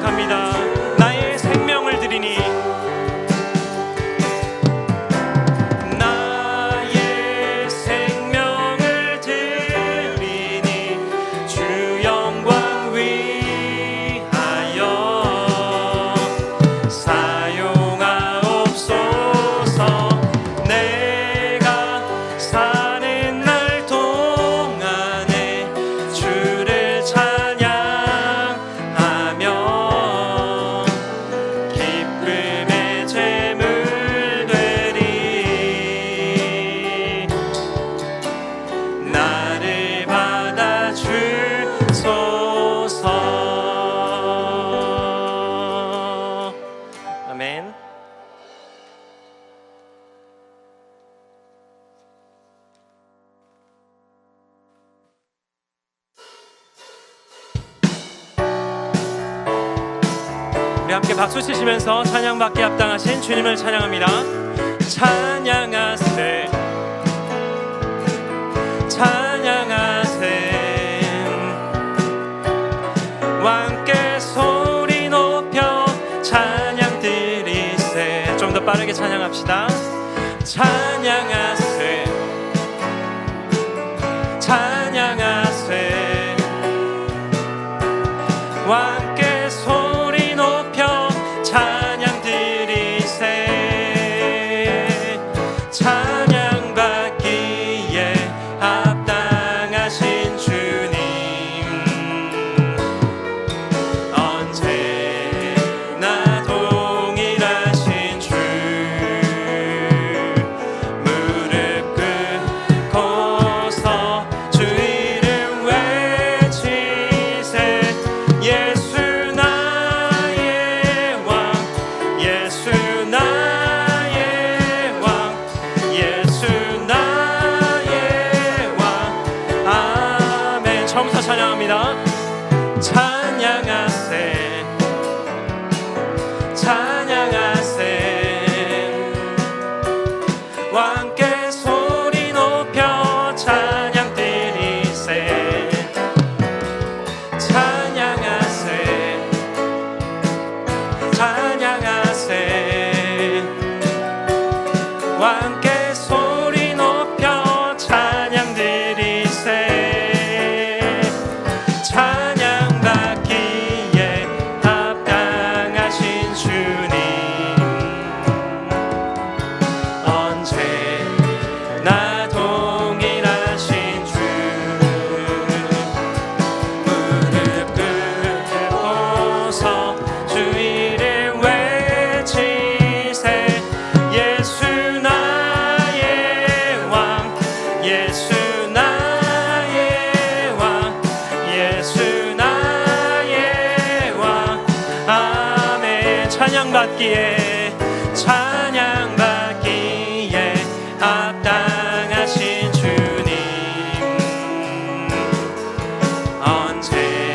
고백합니다. 나의 생명을 드리니, 나의 생명을 드리니 주 영광 위하여 사용하옵소서. 내가 사는 날 동안에 주를 찬양하며 기쁨의 제물 되리. 나를 받아 주소서. 아멘. 우리 함께 박수 치시면서 찬양받기 합당하신 주님을 찬양합니다. 찬양하세, 찬양하세, 왕께 소리 높여 찬양 드리세. 좀 더 빠르게 찬양합시다. 찬양하세, 찬양하세, 왕께 소리 높여 찬양 드리세. 찬양받기에 합당하신 주님, 언제나 동일하신 주, 무릎 꿇고서 주 이름 외치세. 예수 나의 왕, 예수 나의 왕, 예수 나의 왕. 아멘. 처음부터 찬양합니다. 찬양하세, 찬양하세, 왕께 소리 높여 찬양 드리세. 찬양하세, 찬양하세, 왕께 소리 높여 찬양 드리세. 찬양받기에 합당하신 주님, 언제나 동일하신 주, 무릎 꿇고서 주 이름 외치세. 예수 나의 왕, 예수 나의 왕, 예수 나의 왕. 아멘. 찬양받기에, 찬양받기에 합당하신 주님,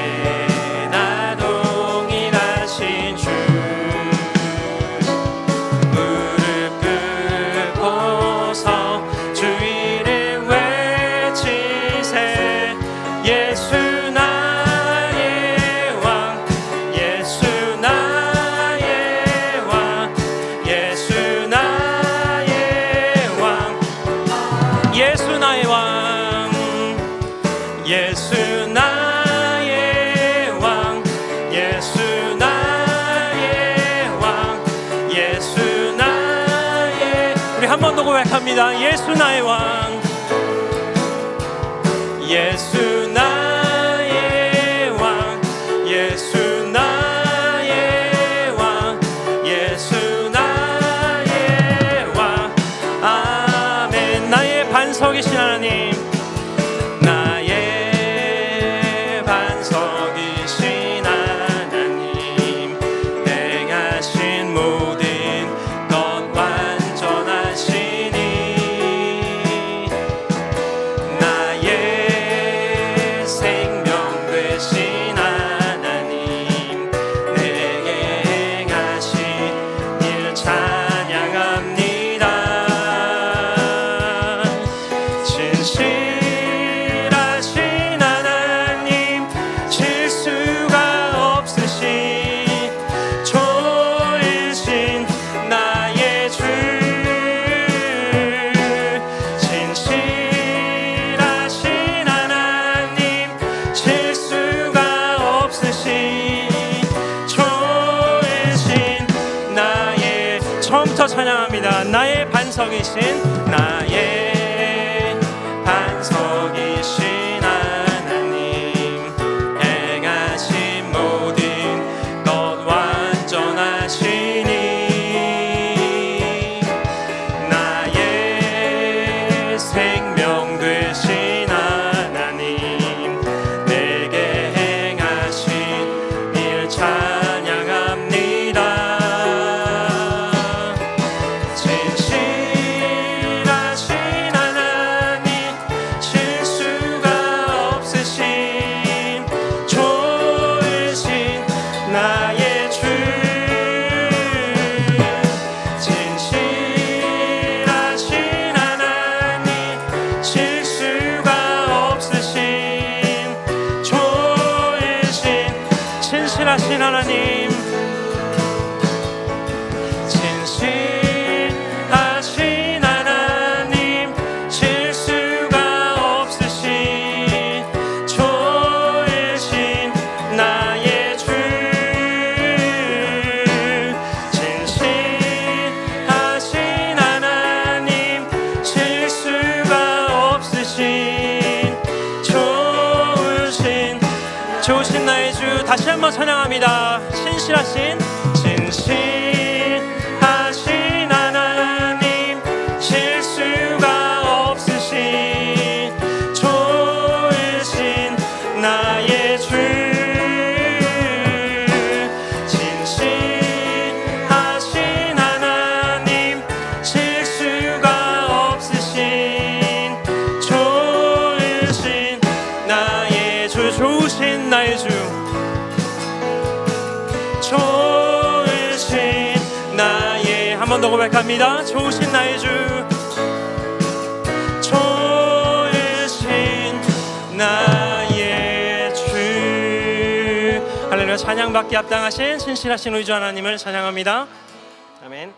언제나 동일하신 주, 무릎 꿇고서 주 이름 외치세. 예수 나의 왕, 예수 나의 왕, 예수 나의 왕, 예수 나의 왕, 예수 나의 왕, 예수 나의 왕, 예수 나의. 우리 한 번 더 고백합니다. 예수 나의 왕, 예수 나의 왕, 예수 나의 왕, 예수 나의 왕. 아멘. 나의 반석이신 하나님, 나의 반석이신 하나님, 행하신 모든 것 완전하시니, 나의 생명 되신 하나님, 내게 행하신 일 찬양합니다. 진실 반석이신 나의 반석이신 하나님, 행하신 모든 것 완전하시니 나의 생명 되신 하나님, 내게 행하신 일 찬양합니다. 진실하신 하나님, 실수가 없으신 좋으신 나의 주, 진실하신 하나님, 실수가 없으신 좋으신 진실하신 하나님, 진실하신 하나님, 실수가 없으신 좋으신 나의 주, 진실하신 하나님, 실수가 없으신 좋으신 나의 주. 다시 한번 찬양합니다. 진실하신 하나님, 실수가 없으신 좋으신 나의 주, 진실하신 하나님, 실수가 없으신 좋으신 나의 주, 좋으신 나의 주, 좋으신 나의, 한 번 더 고백합니다. 좋으신 나의 주, 좋으신 나의 주. 할렐루야. 찬양받기 합당하신 신실하신 우리 주 하나님을 찬양합니다. 아멘.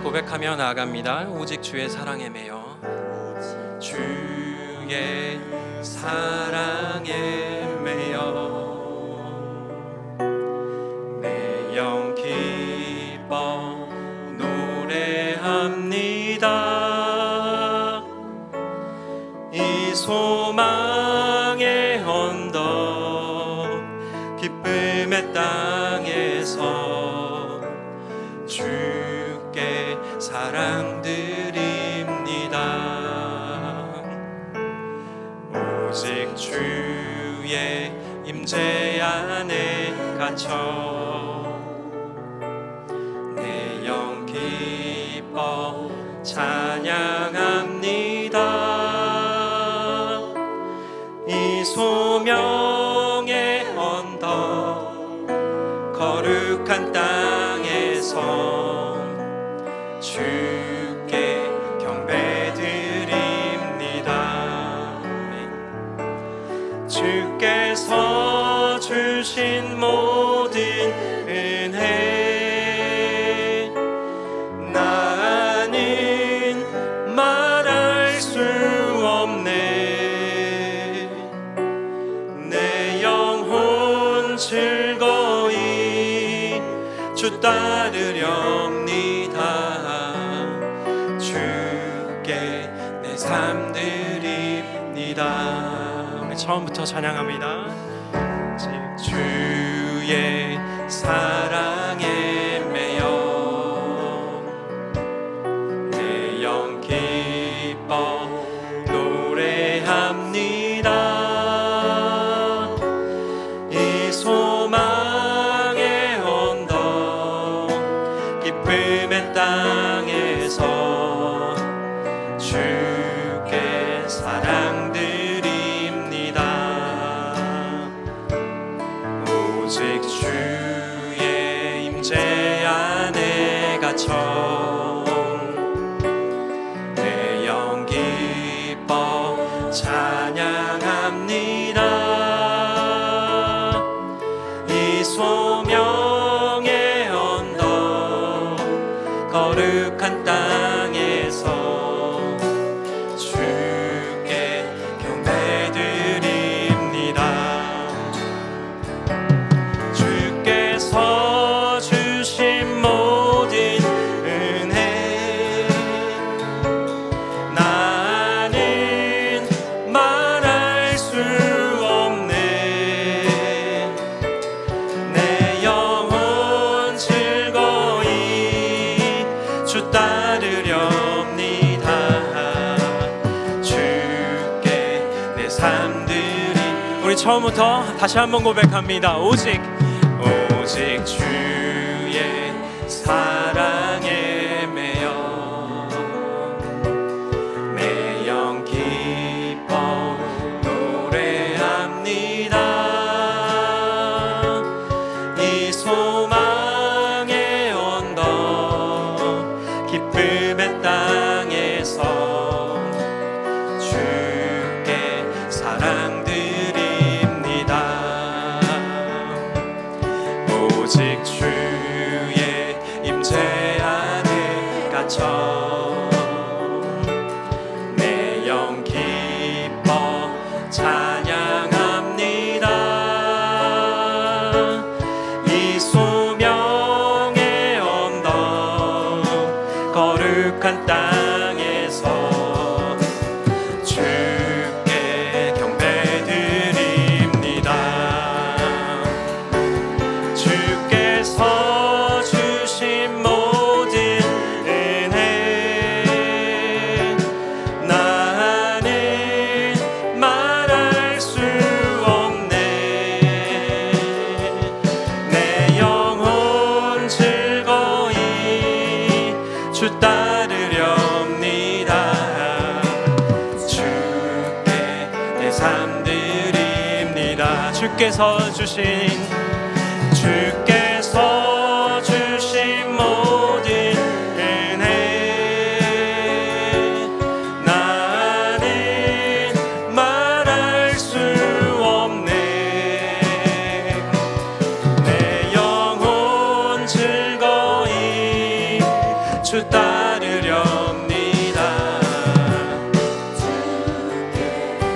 고백하며 나아갑니다. 오직 주의 사랑에 매여, 주의 사랑에 매여 내 영 기뻐 노래합니다. 이 소망의 언덕 기쁨의 땅에서 주께 사랑드립니다. 오직 주의 임재 안에 갇혀 내 영 기뻐 찬양합니다. 이 소명의 언덕 거룩한 땅에서 주께 경배드립니다. 주께서 주신 모든 은혜 나는 말할 수 없네. 내 영혼 즐거이 주 따르렵니다. 주께 내 삶 드립니다. 우리 처음부터 찬양합니다. 주의 사랑에 매여 내 영 기뻐 노래합니다. 이 소망의 언덕 기쁨의 땅에서 주께 사랑드립니다. 처음부터 다시 한번 고백합니다. 오직 주의 사랑에 매여 내 영 기뻐 노래합니다. 이 소망의 언덕 기쁨의 땅에서 주께 사랑드립니다. 오직 주의 임재 안에 갇혀 내 영 기뻐 찬양합니다. 이 소명의 언덕 거룩한 땅에서 주께 경배드립니다. 주께서 주신 모든 은혜 나는 말할 수 없네. 내 영혼 즐거이 주 따르렵니다. 주께 내 삶 드립니다. 주께서 주신 모든 은혜 나는 말할 수 없네. 내 영혼 즐거이 주 따르렵니다.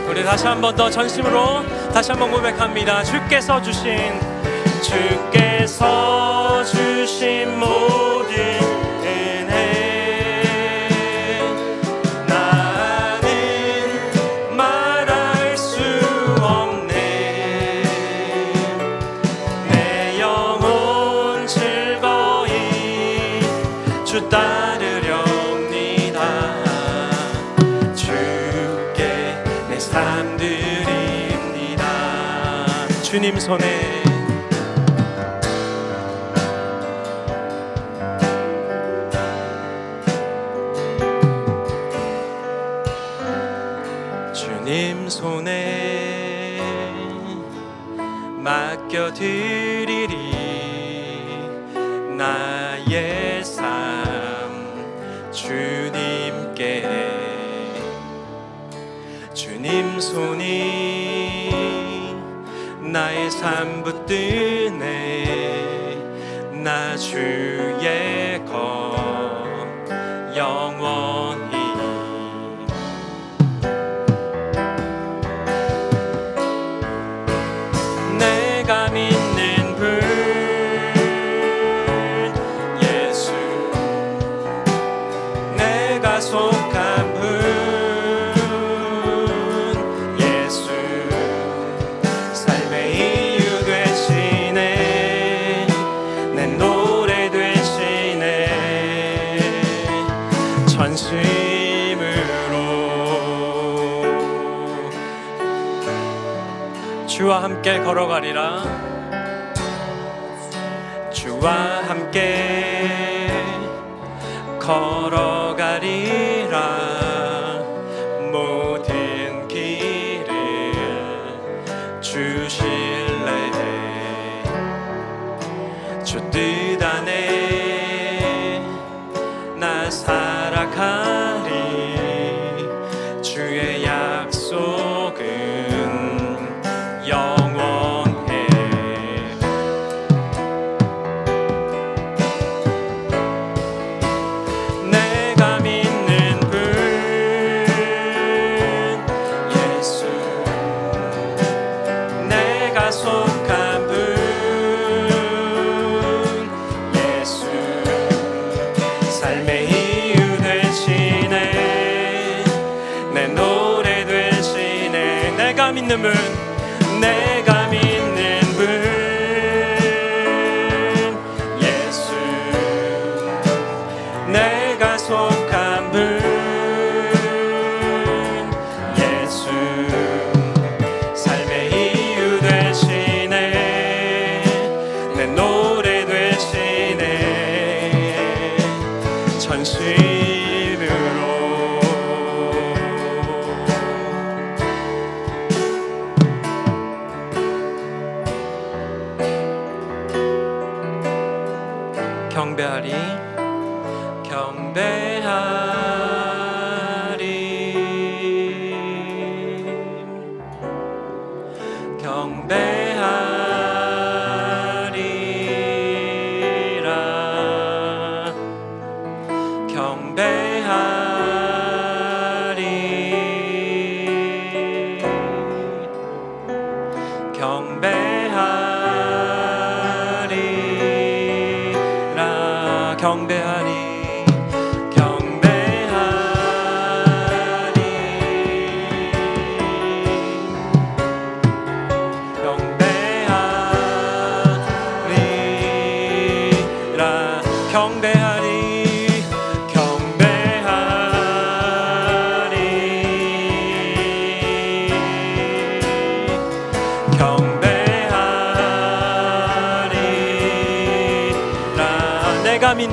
우리 다시 한 번 더 전심으로 다시 한 번 고백합니다. 주께서 주신 모든 은혜 나는 말할 수 없네. 내 영혼 즐거이 주 따르렵니다. 주께 내 삶 드립니다. 주님 손에 주님 손에 맡겨드리리. 나의 삶 주님께 주님 손이 나의 삶 붙드네. 나 주의 것 영원히 내가 믿는 분 예수 내가 속한 분 예수 삶의 이유 되시네. 내 노래 되시네. 전심으로 주와 함께 걸어가리라. 주와 함께 걸어가리라. 모든 길을 주실래. 주 뜻 안에 나 살아가리. 주의 약속은 영원해. 내가 믿는 분 예수 내가 속한 분 예수 삶의 이유 되시네. 내 노래 되시네. 내가 믿는 분 내가 믿는 분 예수 내가 속한 분 예수 삶의 이유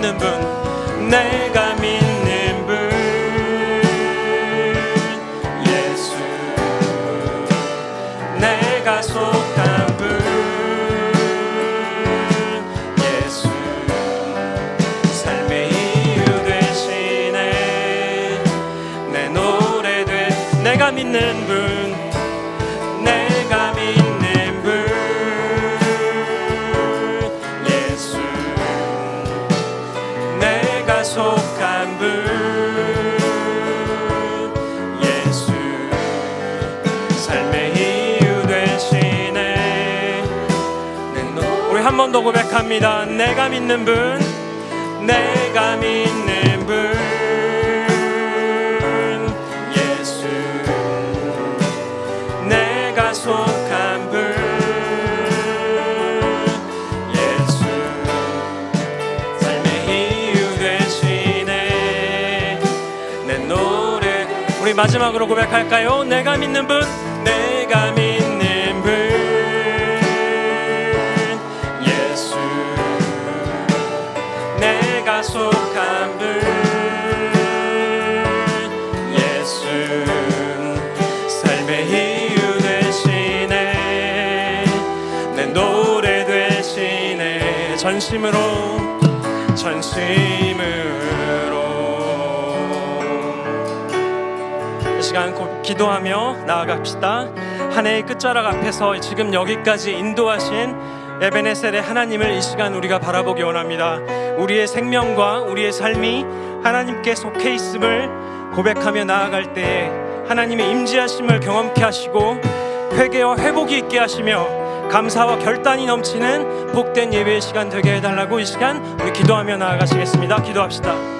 믿는 분, 내가 믿는 분, 예수, 내가 속한 분, 예수, 삶의 이유 되시네. 내 노래 돼. 내가 믿는 분, 내가 믿는 분, 예수, 내가 속한 분, 예수, 삶의 이유 되시네. 우리 한 번 더 고백합니다. 내가 믿는 분, 내가 믿는 분, 예수, 내가 속한 분, 예수, 삶의 이유 되시네. 내 노래. 우리 마지막으로 고백할까요? 내가 믿는 분, 내가 믿는 분, 예수, 내가 속한 분, 예수, 삶의 이유 되시네. 내 노래 되시네. 전심으로, 전심으로. 이 시간 기도하며 나아갑시다. 한 해의 끝자락 앞에서 지금 여기까지 인도하신 에베네셀의 하나님을 이 시간 우리가 바라보기 원합니다. 우리의 생명과 우리의 삶이 하나님께 속해 있음을 고백하며 나아갈 때에 하나님의 임재하심을 경험케 하시고 회개와 회복이 있게 하시며 감사와 결단이 넘치는 복된 예배의 시간 되게 해달라고 이 시간 우리 기도하며 나아가시겠습니다. 기도합시다.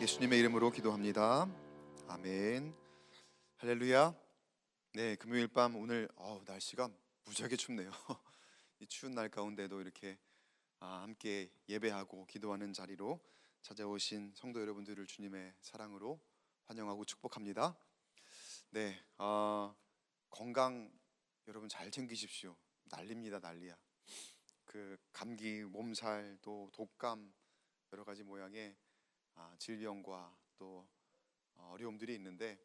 예수님의 이름으로 기도합니다. 아멘. 할렐루야. 네, 금요일 밤 오늘 날씨가 무지하게 춥네요. 이 추운 날 가운데도 이렇게 함께 예배하고 기도하는 자리로 찾아오신 성도 여러분들을 주님의 사랑으로 환영하고 축복합니다. 네, 건강 여러분 잘 챙기십시오. 난립니다, 난리야. 그 감기, 몸살, 또 독감 여러 가지 모양의 질병과 또 어려움들이 있는데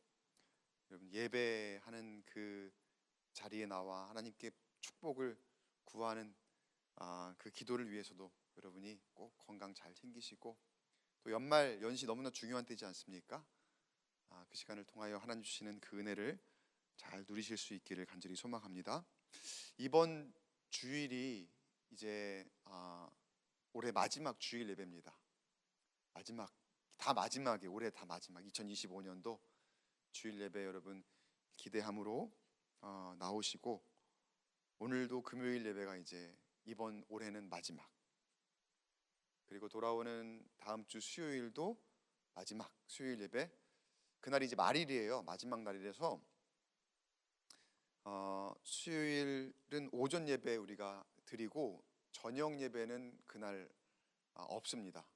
여러분 예배하는 그 자리에 나와 하나님께 축복을 구하는 그 기도를 위해서도 여러분이 꼭 건강 잘 챙기시고 또 연말 연시 너무나 중요한 때지 않습니까? 그 시간을 통하여 하나님 주시는 그 은혜를 잘 누리실 수 있기를 간절히 소망합니다. 이번 주일이 이제 올해 마지막 주일 예배입니다. 올해 다 마지막 2025년도 주일 예배 여러분 기대함으로 나오시고 오늘도 금요일 예배가 이제 이번 올해는 마지막, 그리고 돌아오는 다음 주 수요일도 마지막 수요일 예배, 그날이 이제 말일이에요. 마지막 날이라서 수요일은 오전 예배 우리가 드리고 저녁 예배는 그날 없습니다.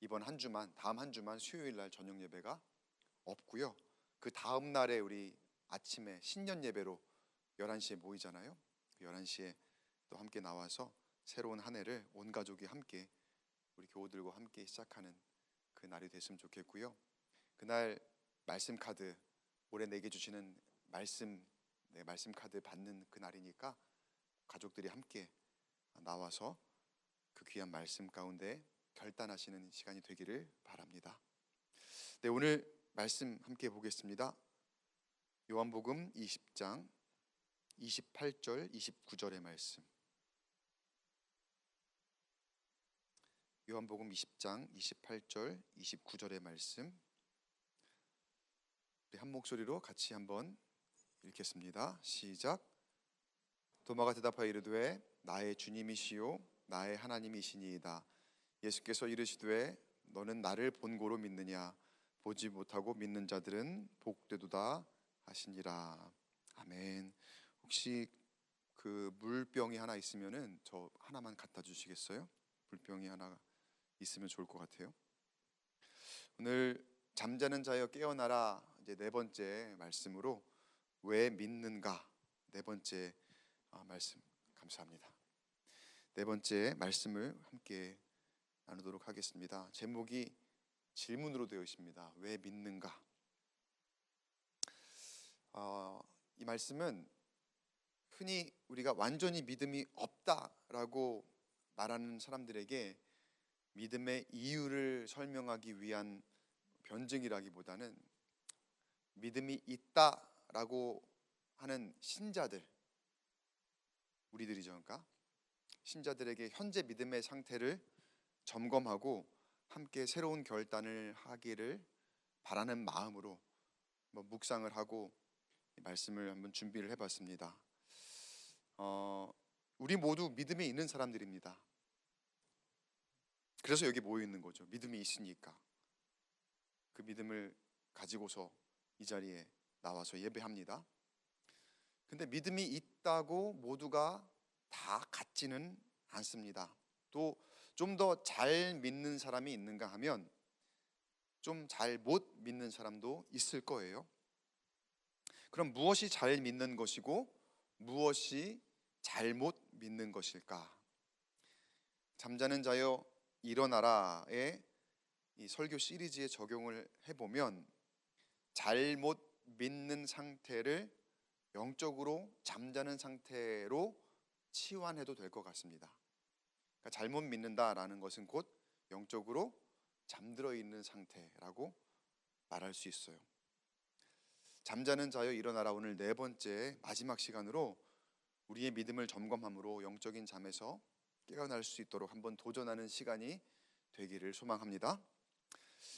이번 한 주만, 다음 한 주만 수요일 날 저녁 예배가 없고요. 그 다음 날에 우리 아침에 신년 예배로 11시에 모이잖아요. 그 11시에 또 함께 나와서 새로운 한 해를 온 가족이 함께 우리 교우들과 함께 시작하는 그 날이 됐으면 좋겠고요. 그날 말씀 카드, 올해 내게 주시는 말씀 카드 받는 그 날이니까 가족들이 함께 나와서 그 귀한 말씀 가운데 결단하시는 시간이 되기를 바랍니다. 네, 오늘 말씀 함께 보겠습니다. 요한복음 20장 28절 29절의 말씀. 요한복음 20장 28절 29절의 말씀. 우리 한 목소리로 같이 한번 읽겠습니다. 시작. 도마가 대답하여 이르되 나의 주님이시요 나의 하나님이시니이다. 예수께서 이르시되 너는 나를 본고로 믿느냐? 보지 못하고 믿는 자들은 복되도다 하시니라. 아멘. 혹시 그 물병이 하나 있으면은 저 하나만 갖다 주시겠어요? 물병이 하나 있으면 좋을 것 같아요. 오늘 잠자는 자여 깨어나라, 이제 네 번째 말씀으로 왜 믿는가, 네 번째 말씀. 감사합니다. 네 번째 말씀을 함께 나누도록 하겠습니다. 제목이 질문으로 되어 있습니다. 왜 믿는가? 이 말씀은 흔히 우리가 완전히 믿음이 없다라고 말하는 사람들에게 믿음의 이유를 설명하기 위한 변증이라기보다는 믿음이 있다라고 하는 신자들, 우리들이죠. 그러니까 신자들에게 현재 믿음의 상태를 점검하고 함께 새로운 결단을 하기를 바라는 마음으로 묵상을 하고 이 말씀을 한번 준비를 해봤습니다. 우리 모두 믿음이 있는 사람들입니다. 그래서 여기 모여 있는 거죠. 믿음이 있으니까 그 믿음을 가지고서 이 자리에 나와서 예배합니다. 근데 믿음이 있다고 모두가 다 같지는 않습니다. 또 좀 더 잘 믿는 사람이 있는가 하면 좀 잘 못 믿는 사람도 있을 거예요. 그럼 무엇이 잘 믿는 것이고 무엇이 잘못 믿는 것일까? 잠자는 자여 일어나라의 이 설교 시리즈에 적용을 해보면 잘못 믿는 상태를 영적으로 잠자는 상태로 치환해도 될 것 같습니다. 그러니까 잘못 믿는다라는 것은 곧 영적으로 잠들어 있는 상태라고 말할 수 있어요. 잠자는 자여 일어나라, 오늘 네 번째 마지막 시간으로 우리의 믿음을 점검함으로 영적인 잠에서 깨어날 수 있도록 한번 도전하는 시간이 되기를 소망합니다.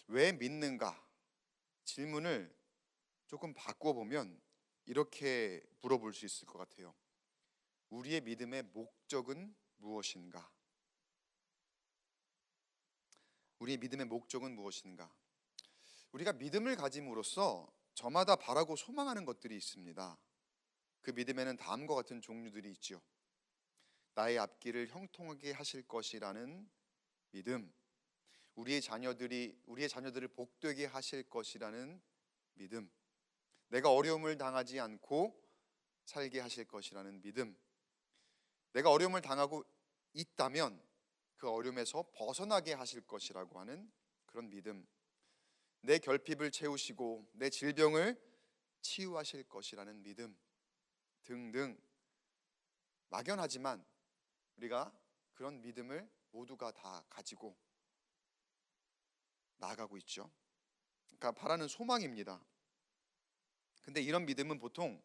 왜 믿는가? 질문을 조금 바꿔보면 이렇게 물어볼 수 있을 것 같아요. 우리의 믿음의 목적은 무엇인가? 우리의 믿음의 목적은 무엇인가? 우리가 믿음을 가짐으로써 저마다 바라고 소망하는 것들이 있습니다. 그 믿음에는 다음과 같은 종류들이 있죠. 나의 앞길을 형통하게 하실 것이라는 믿음, 우리의 자녀들을 복되게 하실 것이라는 믿음, 내가 어려움을 당하지 않고 살게 하실 것이라는 믿음, 내가 어려움을 당하고 있다면 그 어려움에서 벗어나게 하실 것이라고 하는 그런 믿음, 내 결핍을 채우시고 내 질병을 치유하실 것이라는 믿음 등등, 막연하지만 우리가 그런 믿음을 모두가 다 가지고 나아가고 있죠. 그러니까 바라는 소망입니다. 근데 이런 믿음은 보통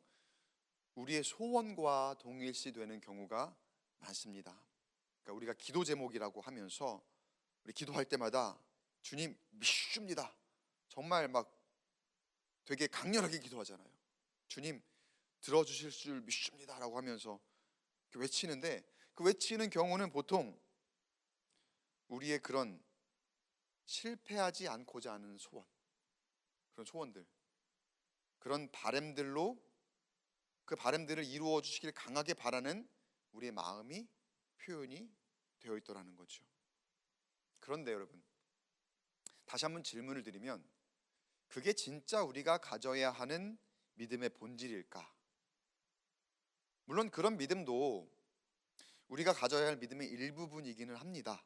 우리의 소원과 동일시되는 경우가 많습니다. 그러니까 우리가 기도 제목이라고 하면서 우리 기도할 때마다 주님 믿습니다, 정말 막 되게 강렬하게 기도하잖아요. 주님 들어주실 줄 믿습니다 라고 하면서 외치는데, 그 외치는 경우는 보통 우리의 그런 실패하지 않고자 하는 소원, 그런 소원들, 그런 바람들로 그 바람들을 이루어 주시길 강하게 바라는 우리의 마음이 표현이 되어 있더라는 거죠. 그런데 여러분, 다시 한번 질문을 드리면 그게 진짜 우리가 가져야 하는 믿음의 본질일까? 물론 그런 믿음도 우리가 가져야 할 믿음의 일부분이기는 합니다.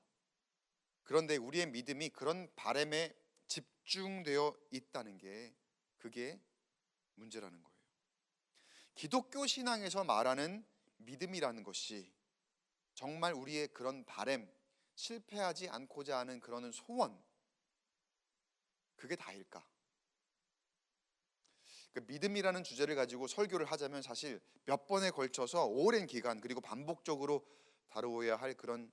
그런데 우리의 믿음이 그런 바람에 집중되어 있다는 게 그게 문제라는 거예요. 기독교 신앙에서 말하는 믿음이라는 것이 정말 우리의 그런 바람, 실패하지 않고자 하는 그런 소원, 그게 다일까? 그 믿음이라는 주제를 가지고 설교를 하자면 사실 몇 번에 걸쳐서 오랜 기간 그리고 반복적으로 다루어야 할 그런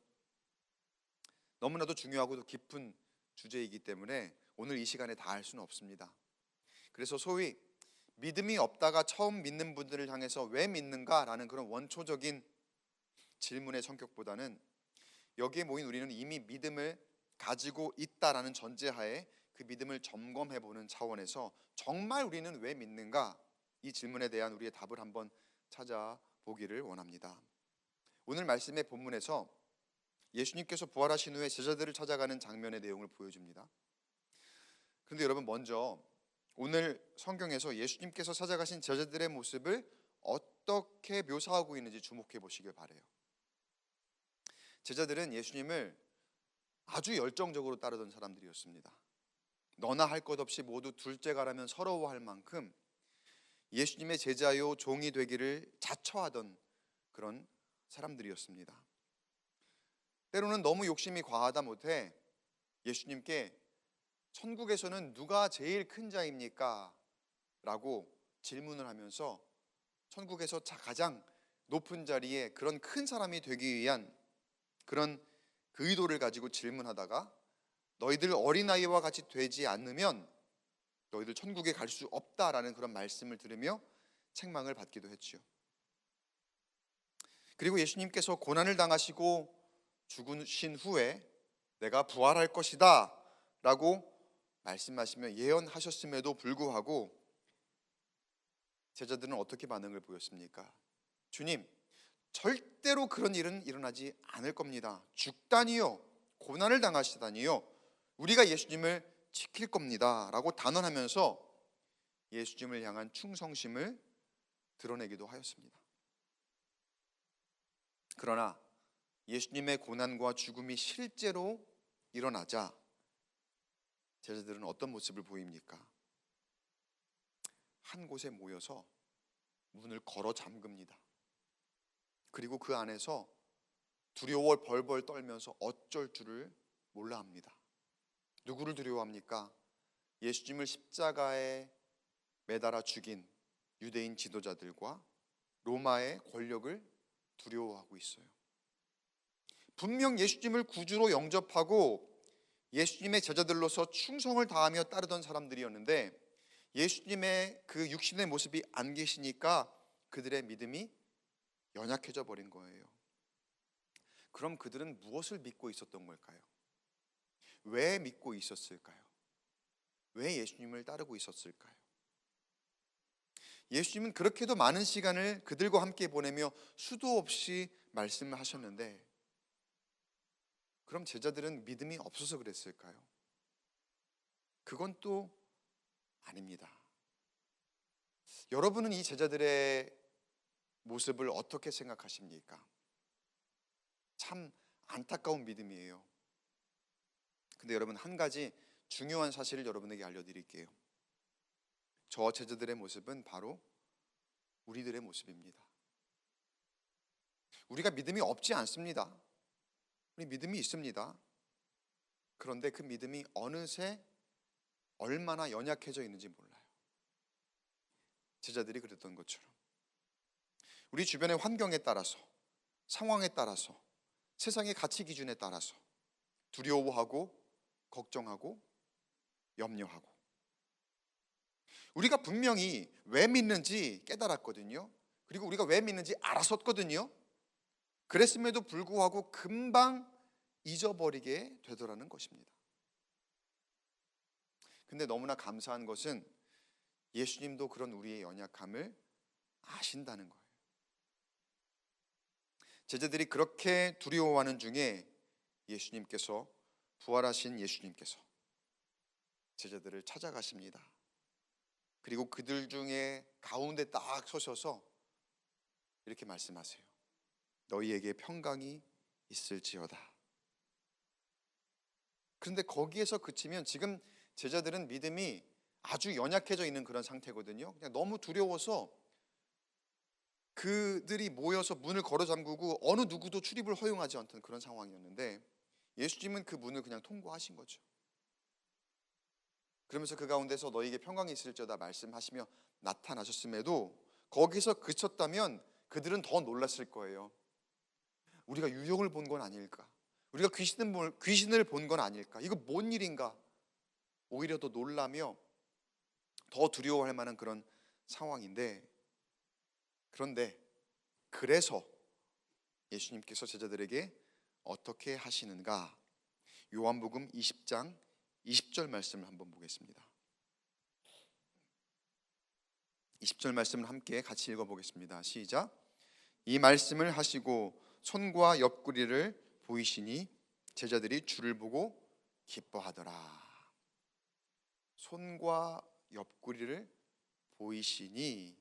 너무나도 중요하고도 깊은 주제이기 때문에 오늘 이 시간에 다 할 수는 없습니다. 그래서 소위 믿음이 없다가 처음 믿는 분들을 향해서 왜 믿는가라는 그런 원초적인 질문의 성격보다는 여기에 모인 우리는 이미 믿음을 가지고 있다라는 전제하에 그 믿음을 점검해보는 차원에서 정말 우리는 왜 믿는가, 이 질문에 대한 우리의 답을 한번 찾아보기를 원합니다. 오늘 말씀의 본문에서 예수님께서 부활하신 후에 제자들을 찾아가는 장면의 내용을 보여줍니다. 그런데 여러분, 먼저 오늘 성경에서 예수님께서 찾아가신 제자들의 모습을 어떻게 묘사하고 있는지 주목해 보시길 바라요. 제자들은 예수님을 아주 열정적으로 따르던 사람들이었습니다. 너나 할 것 없이 모두 둘째가라면 서러워할 만큼 예수님의 제자요 종이 되기를 자처하던 그런 사람들이었습니다. 때로는 너무 욕심이 과하다 못해 예수님께 천국에서는 누가 제일 큰 자입니까? 라고 질문을 하면서 천국에서 가장 높은 자리에 그런 큰 사람이 되기 위한 그런 그 의도를 가지고 질문하다가 너희들 어린아이와 같이 되지 않으면 너희들 천국에 갈 수 없다라는 그런 말씀을 들으며 책망을 받기도 했죠. 그리고 예수님께서 고난을 당하시고 죽으신 후에 내가 부활할 것이다 라고 말씀하시며 예언하셨음에도 불구하고 제자들은 어떻게 반응을 보였습니까? 주님, 절대로 그런 일은 일어나지 않을 겁니다. 죽다니요, 고난을 당하시다니요, 우리가 예수님을 지킬 겁니다 라고 단언하면서 예수님을 향한 충성심을 드러내기도 하였습니다. 그러나 예수님의 고난과 죽음이 실제로 일어나자 제자들은 어떤 모습을 보입니까? 한 곳에 모여서 문을 걸어 잠깁니다. 그리고 그 안에서 두려워 벌벌 떨면서 어쩔 줄을 몰라 합니다. 누구를 두려워합니까? 예수님을 십자가에 매달아 죽인 유대인 지도자들과 로마의 권력을 두려워하고 있어요. 분명 예수님을 구주로 영접하고 예수님의 제자들로서 충성을 다하며 따르던 사람들이었는데 예수님의 그 육신의 모습이 안 계시니까 그들의 믿음이 연약해져 버린 거예요. 그럼 그들은 무엇을 믿고 있었던 걸까요? 왜 믿고 있었을까요? 왜 예수님을 따르고 있었을까요? 예수님은 그렇게도 많은 시간을 그들과 함께 보내며 수도 없이 말씀을 하셨는데 그럼 제자들은 믿음이 없어서 그랬을까요? 그건 또 아닙니다. 여러분은 이 제자들의 모습을 어떻게 생각하십니까? 참 안타까운 믿음이에요. 근데 여러분, 한 가지 중요한 사실을 여러분에게 알려드릴게요. 저 제자들의 모습은 바로 우리들의 모습입니다. 우리가 믿음이 없지 않습니다. 우리 믿음이 있습니다. 그런데 그 믿음이 어느새 얼마나 연약해져 있는지 몰라요. 제자들이 그랬던 것처럼 우리 주변의 환경에 따라서, 상황에 따라서, 세상의 가치 기준에 따라서 두려워하고 걱정하고 염려하고, 우리가 분명히 왜 믿는지 깨달았거든요. 그리고 우리가 왜 믿는지 알았었거든요. 그랬음에도 불구하고 금방 잊어버리게 되더라는 것입니다. 근데 너무나 감사한 것은 예수님도 그런 우리의 연약함을 아신다는 거예요. 제자들이 그렇게 두려워하는 중에 예수님께서, 부활하신 예수님께서 제자들을 찾아가십니다. 그리고 그들 중에 가운데 딱 서셔서 이렇게 말씀하세요. 너희에게 평강이 있을지어다. 그런데 거기에서 그치면 지금 제자들은 믿음이 아주 연약해져 있는 그런 상태거든요. 그냥 너무 두려워서 그들이 모여서 문을 걸어 잠그고 어느 누구도 출입을 허용하지 않던 그런 상황이었는데 예수님은 그 문을 그냥 통과하신 거죠. 그러면서 그 가운데서 너희에게 평강이 있을지어다 말씀하시며 나타나셨음에도 거기서 그쳤다면 그들은 더 놀랐을 거예요. 우리가 유령을 본 건 아닐까? 우리가 귀신을 본 건 아닐까? 이거 뭔 일인가? 오히려 더 놀라며 더 두려워할 만한 그런 상황인데, 그런데 그래서 예수님께서 제자들에게 어떻게 하시는가? 요한복음 20장 20절 말씀을 한번 보겠습니다. 20절 말씀을 함께 같이 읽어보겠습니다. 시작. 이 말씀을 하시고 손과 옆구리를 보이시니 제자들이 주를 보고 기뻐하더라. 손과 옆구리를 보이시니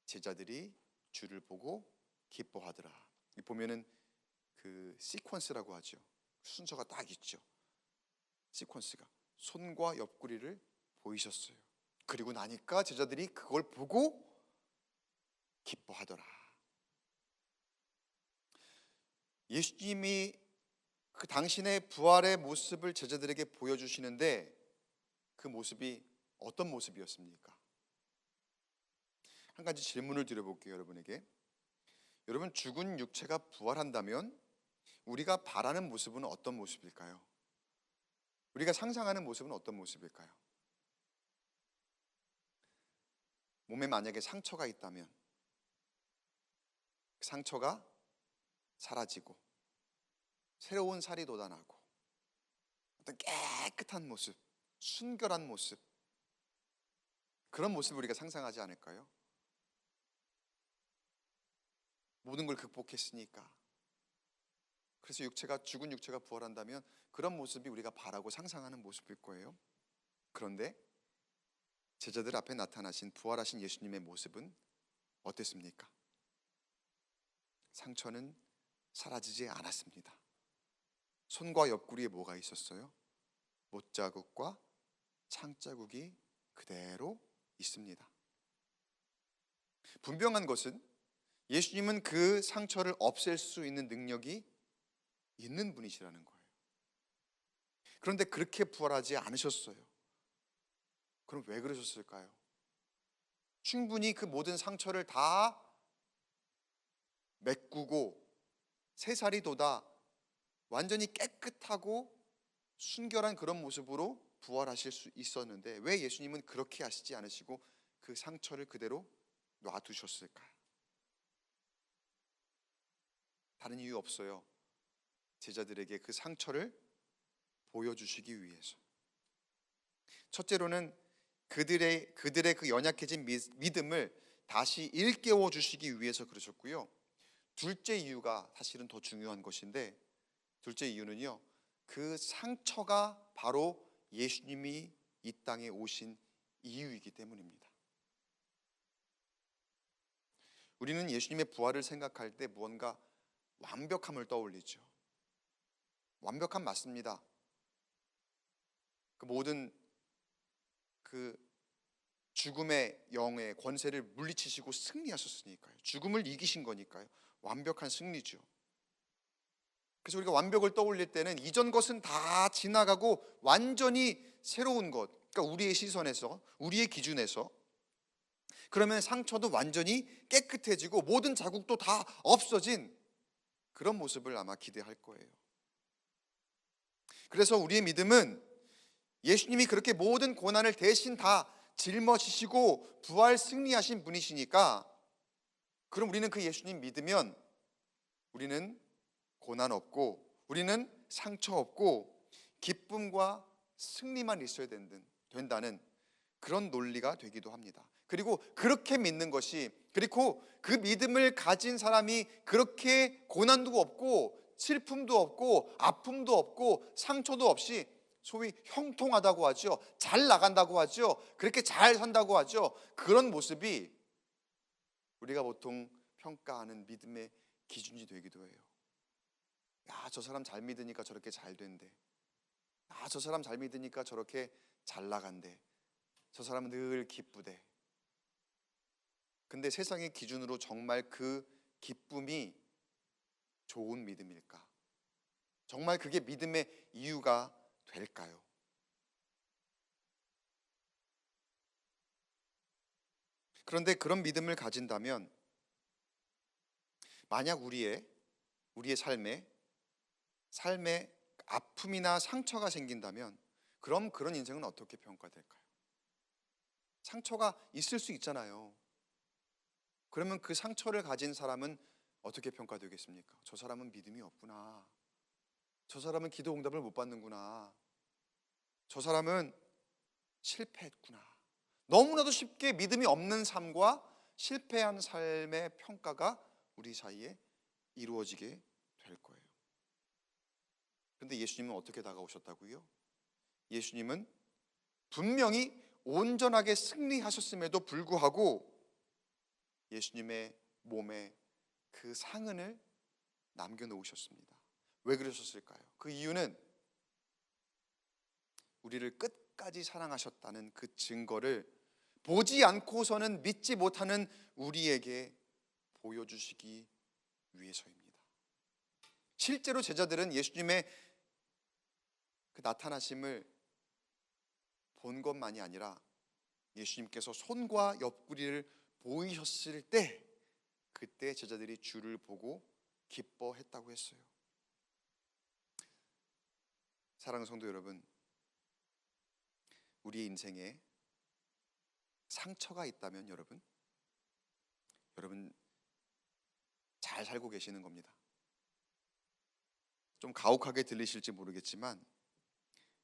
제자들이 주를 보고 기뻐하더라. 이 보면은 그 시퀀스라고 하죠. 순서가 딱 있죠. 시퀀스가 손과 옆구리를 보이셨어요. 그리고 나니까 제자들이 그걸 보고 기뻐하더라. 예수님이 그 당신의 부활의 모습을 제자들에게 보여주시는데 그 모습이 어떤 모습이었습니까? 한 가지 질문을 드려볼게요, 여러분에게. 여러분, 죽은 육체가 부활한다면 우리가 바라는 모습은 어떤 모습일까요? 우리가 상상하는 모습은 어떤 모습일까요? 몸에 만약에 상처가 있다면 그 상처가 사라지고 새로운 살이 돋아나고 어떤 깨끗한 모습, 순결한 모습, 그런 모습을 우리가 상상하지 않을까요? 모든 걸 극복했으니까. 그래서 죽은 육체가 부활한다면 그런 모습이 우리가 바라고 상상하는 모습일 거예요. 그런데 제자들 앞에 나타나신 부활하신 예수님의 모습은 어땠습니까? 상처는 사라지지 않았습니다. 손과 옆구리에 뭐가 있었어요? 못자국과 창자국이 그대로 있습니다. 분명한 것은 예수님은 그 상처를 없앨 수 있는 능력이 있는 분이시라는 거예요. 그런데 그렇게 부활하지 않으셨어요. 그럼 왜 그러셨을까요? 충분히 그 모든 상처를 다 메꾸고 새살이 돋아 완전히 깨끗하고 순결한 그런 모습으로 부활하실 수 있었는데 왜 예수님은 그렇게 하시지 않으시고 그 상처를 그대로 놔두셨을까요? 다른 이유 없어요. 제자들에게 그 상처를 보여주시기 위해서. 첫째로는 그들의 그 연약해진 믿음을 다시 일깨워 주시기 위해서 그러셨고요. 둘째 이유가 사실은 더 중요한 것인데, 둘째 이유는요, 그 상처가 바로 예수님이 이 땅에 오신 이유이기 때문입니다. 우리는 예수님의 부활을 생각할 때 무언가 완벽함을 떠올리죠. 완벽함 맞습니다. 그 모든 그 죽음의 영의 권세를 물리치시고 승리하셨으니까요. 죽음을 이기신 거니까요. 완벽한 승리죠. 그래서 우리가 완벽을 떠올릴 때는 이전 것은 다 지나가고 완전히 새로운 것, 그러니까 우리의 시선에서, 우리의 기준에서, 그러면 상처도 완전히 깨끗해지고 모든 자국도 다 없어진 그런 모습을 아마 기대할 거예요. 그래서 우리의 믿음은 예수님이 그렇게 모든 고난을 대신 다 짊어지시고 부활 승리하신 분이시니까, 그럼 우리는 그 예수님 믿으면 우리는 고난 없고 우리는 상처 없고 기쁨과 승리만 있어야 된다는 그런 논리가 되기도 합니다. 그리고 그렇게 믿는 것이, 그리고 그 믿음을 가진 사람이 그렇게 고난도 없고 슬픔도 없고 아픔도 없고 상처도 없이 소위 형통하다고 하죠. 잘 나간다고 하죠. 그렇게 잘 산다고 하죠. 그런 모습이 우리가 보통 평가하는 믿음의 기준이 되기도 해요. 야, 저 사람 잘 믿으니까 저렇게 잘 된대. 야, 저 사람 잘 믿으니까 저렇게 잘 나간대. 저 사람은 늘 기쁘대. 근데 세상의 기준으로 정말 그 기쁨이 좋은 믿음일까? 정말 그게 믿음의 이유가 될까요? 그런데 그런 믿음을 가진다면 만약 우리의 삶에 아픔이나 상처가 생긴다면 그럼 그런 인생은 어떻게 평가될까요? 상처가 있을 수 있잖아요. 그러면 그 상처를 가진 사람은 어떻게 평가되겠습니까? 저 사람은 믿음이 없구나. 저 사람은 기도 응답을 못 받는구나. 저 사람은 실패했구나. 너무나도 쉽게 믿음이 없는 삶과 실패한 삶의 평가가 우리 사이에 이루어지게 될 거예요. 그런데 예수님은 어떻게 다가오셨다고요? 예수님은 분명히 온전하게 승리하셨음에도 불구하고 예수님의 몸에 그 상흔을 남겨놓으셨습니다. 왜 그러셨을까요? 그 이유는 우리를 끝까지 사랑하셨다는 그 증거를 보지 않고서는 믿지 못하는 우리에게 보여주시기 위해서입니다. 실제로 제자들은 예수님의 그 나타나심을 본 것만이 아니라 예수님께서 손과 옆구리를 보이셨을 때 그때 제자들이 주를 보고 기뻐했다고 했어요. 사랑하는 성도 여러분, 우리의 인생에 상처가 있다면 여러분 잘 살고 계시는 겁니다. 좀 가혹하게 들리실지 모르겠지만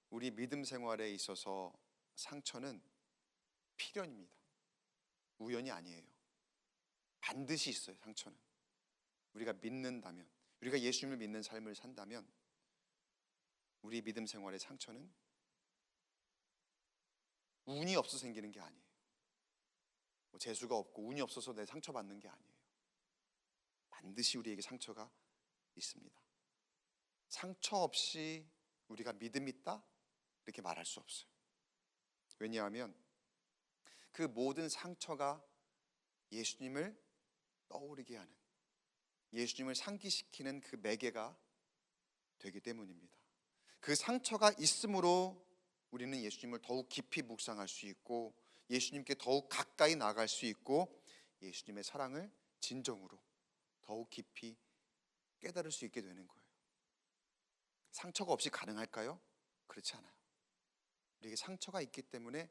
우리 믿음 생활에 있어서 상처는 필연입니다. 우연이 아니에요. 반드시 있어요. 상처는 우리가 믿는다면, 우리가 예수님을 믿는 삶을 산다면 우리 믿음 생활의 상처는 운이 없어서 생기는 게 아니에요. 뭐 재수가 없고 운이 없어서 내 상처받는 게 아니에요. 반드시 우리에게 상처가 있습니다. 상처 없이 우리가 믿음 있다? 이렇게 말할 수 없어요. 왜냐하면 그 모든 상처가 예수님을 떠오르게 하는, 예수님을 상기시키는 그 매개가 되기 때문입니다. 그 상처가 있으므로 우리는 예수님을 더욱 깊이 묵상할 수 있고 예수님께 더욱 가까이 나갈 수 있고 예수님의 사랑을 진정으로 더욱 깊이 깨달을 수 있게 되는 거예요. 상처가 없이 가능할까요? 그렇지 않아요. 우리에게 상처가 있기 때문에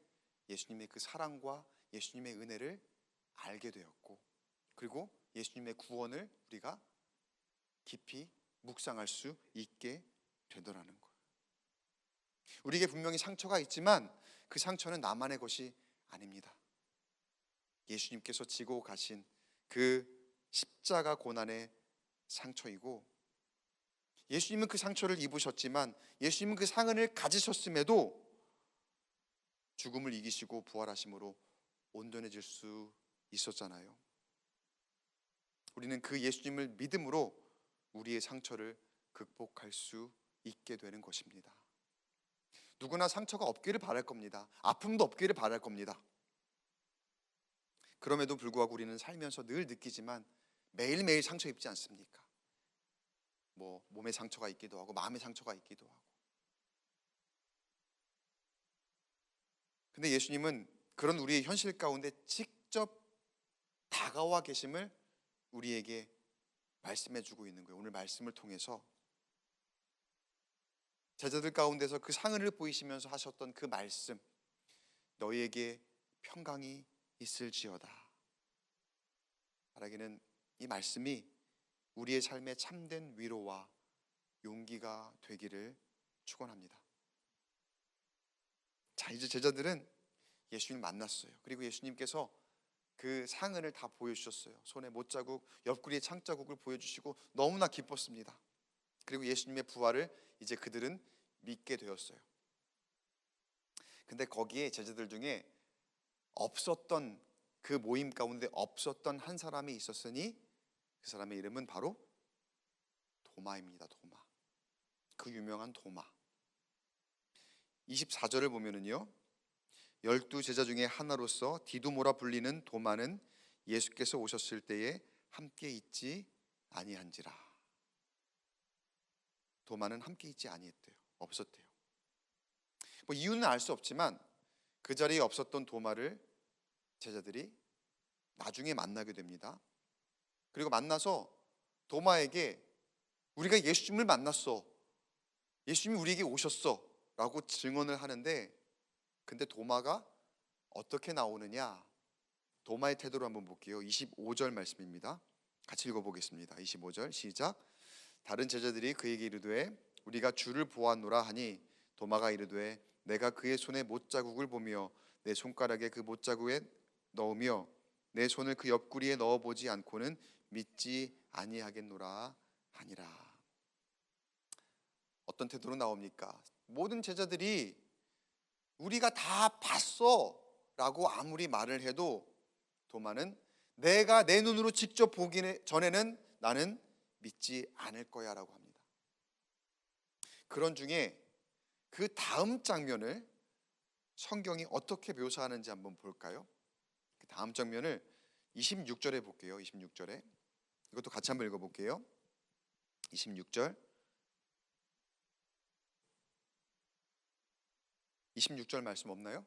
예수님의 그 사랑과 예수님의 은혜를 알게 되었고, 그리고 예수님의 구원을 우리가 깊이 묵상할 수 있게 되더라는 거예요. 우리에게 분명히 상처가 있지만 그 상처는 나만의 것이 아닙니다. 예수님께서 지고 가신 그 십자가 고난의 상처이고, 예수님은 그 상처를 입으셨지만 예수님은 그 상흔을 가지셨음에도 죽음을 이기시고 부활하심으로 온전해질 수 있었잖아요. 우리는 그 예수님을 믿음으로 우리의 상처를 극복할 수 있게 되는 것입니다. 누구나 상처가 없기를 바랄 겁니다. 아픔도 없기를 바랄 겁니다. 그럼에도 불구하고 우리는 살면서 늘 느끼지만 매일매일 상처 입지 않습니까? 뭐 몸에 상처가 있기도 하고 마음에 상처가 있기도 하고. 근데 예수님은 그런 우리의 현실 가운데 직접 다가와 계심을 우리에게 말씀해 주고 있는 거예요. 오늘 말씀을 통해서 제자들 가운데서 그 상흔을 보이시면서 하셨던 그 말씀, 너희에게 평강이 있을지어다 말하기는 이 말씀이 우리의 삶에 참된 위로와 용기가 되기를 축원합니다. 자, 이제 제자들은 예수님을 만났어요. 그리고 예수님께서 그 상흔을 다 보여주셨어요. 손에 못자국, 옆구리에 창자국을 보여주시고 너무나 기뻤습니다. 그리고 예수님의 부활을 이제 그들은 믿게 되었어요. 근데 거기에 제자들 중에 없었던, 그 모임 가운데 없었던 한 사람이 있었으니 그 사람의 이름은 바로 도마입니다. 도마. 그 유명한 도마. 24절을 보면은요, 12 제자 중에 하나로서 디두모라 불리는 도마는 예수께서 오셨을 때에 함께 있지 아니한지라. 도마는 함께 있지 아니했대요. 없었대요. 뭐 이유는 알 수 없지만 그 자리에 없었던 도마를 제자들이 나중에 만나게 됩니다. 그리고 만나서 도마에게 우리가 예수님을 만났어, 예수님이 우리에게 오셨어 라고 증언을 하는데, 근데 도마가 어떻게 나오느냐, 도마의 태도를 한번 볼게요. 25절 말씀입니다. 같이 읽어보겠습니다. 25절 시작. 다른 제자들이 그에게 이르되 우리가 주를 보았노라 하니 도마가 이르되 내가 그의 손에 못자국을 보며 내 손가락에 그 못자국에 넣으며 내 손을 그 옆구리에 넣어보지 않고는 믿지 아니하겠노라 하니라. 어떤 태도로 나옵니까? 모든 제자들이 우리가 다 봤어 라고 아무리 말을 해도 도마는 내가 내 눈으로 직접 보기 전에는 나는 믿지 않을 거야 라고 합니다. 그런 중에 그 다음 장면을 성경이 어떻게 묘사하는지 한번 볼까요? 그 다음 장면을 26절에 볼게요. 26절에 이것도 같이 한번 읽어볼게요. 26절 26절 말씀 없나요?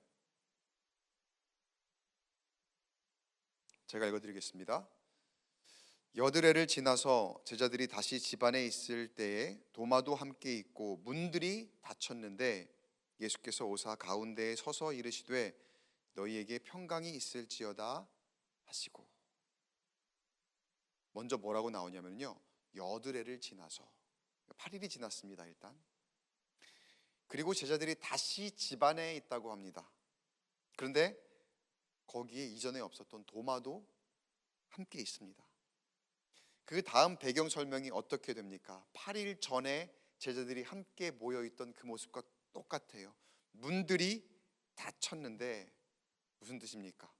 제가 읽어드리겠습니다. 여드레를 지나서 제자들이 다시 집안에 있을 때에 도마도 함께 있고 문들이 닫혔는데 예수께서 오사 가운데에 서서 이르시되 너희에게 평강이 있을지어다 하시고. 먼저 뭐라고 나오냐면요, 여드레를 지나서 8일이 지났습니다. 일단 그리고 제자들이 다시 집안에 있다고 합니다. 그런데 거기에 이전에 없었던 도마도 함께 있습니다. 그 다음 배경 설명이 어떻게 됩니까? 8일 전에 제자들이 함께 모여있던 그 모습과 똑같아요. 문들이 닫혔는데 무슨 뜻입니까?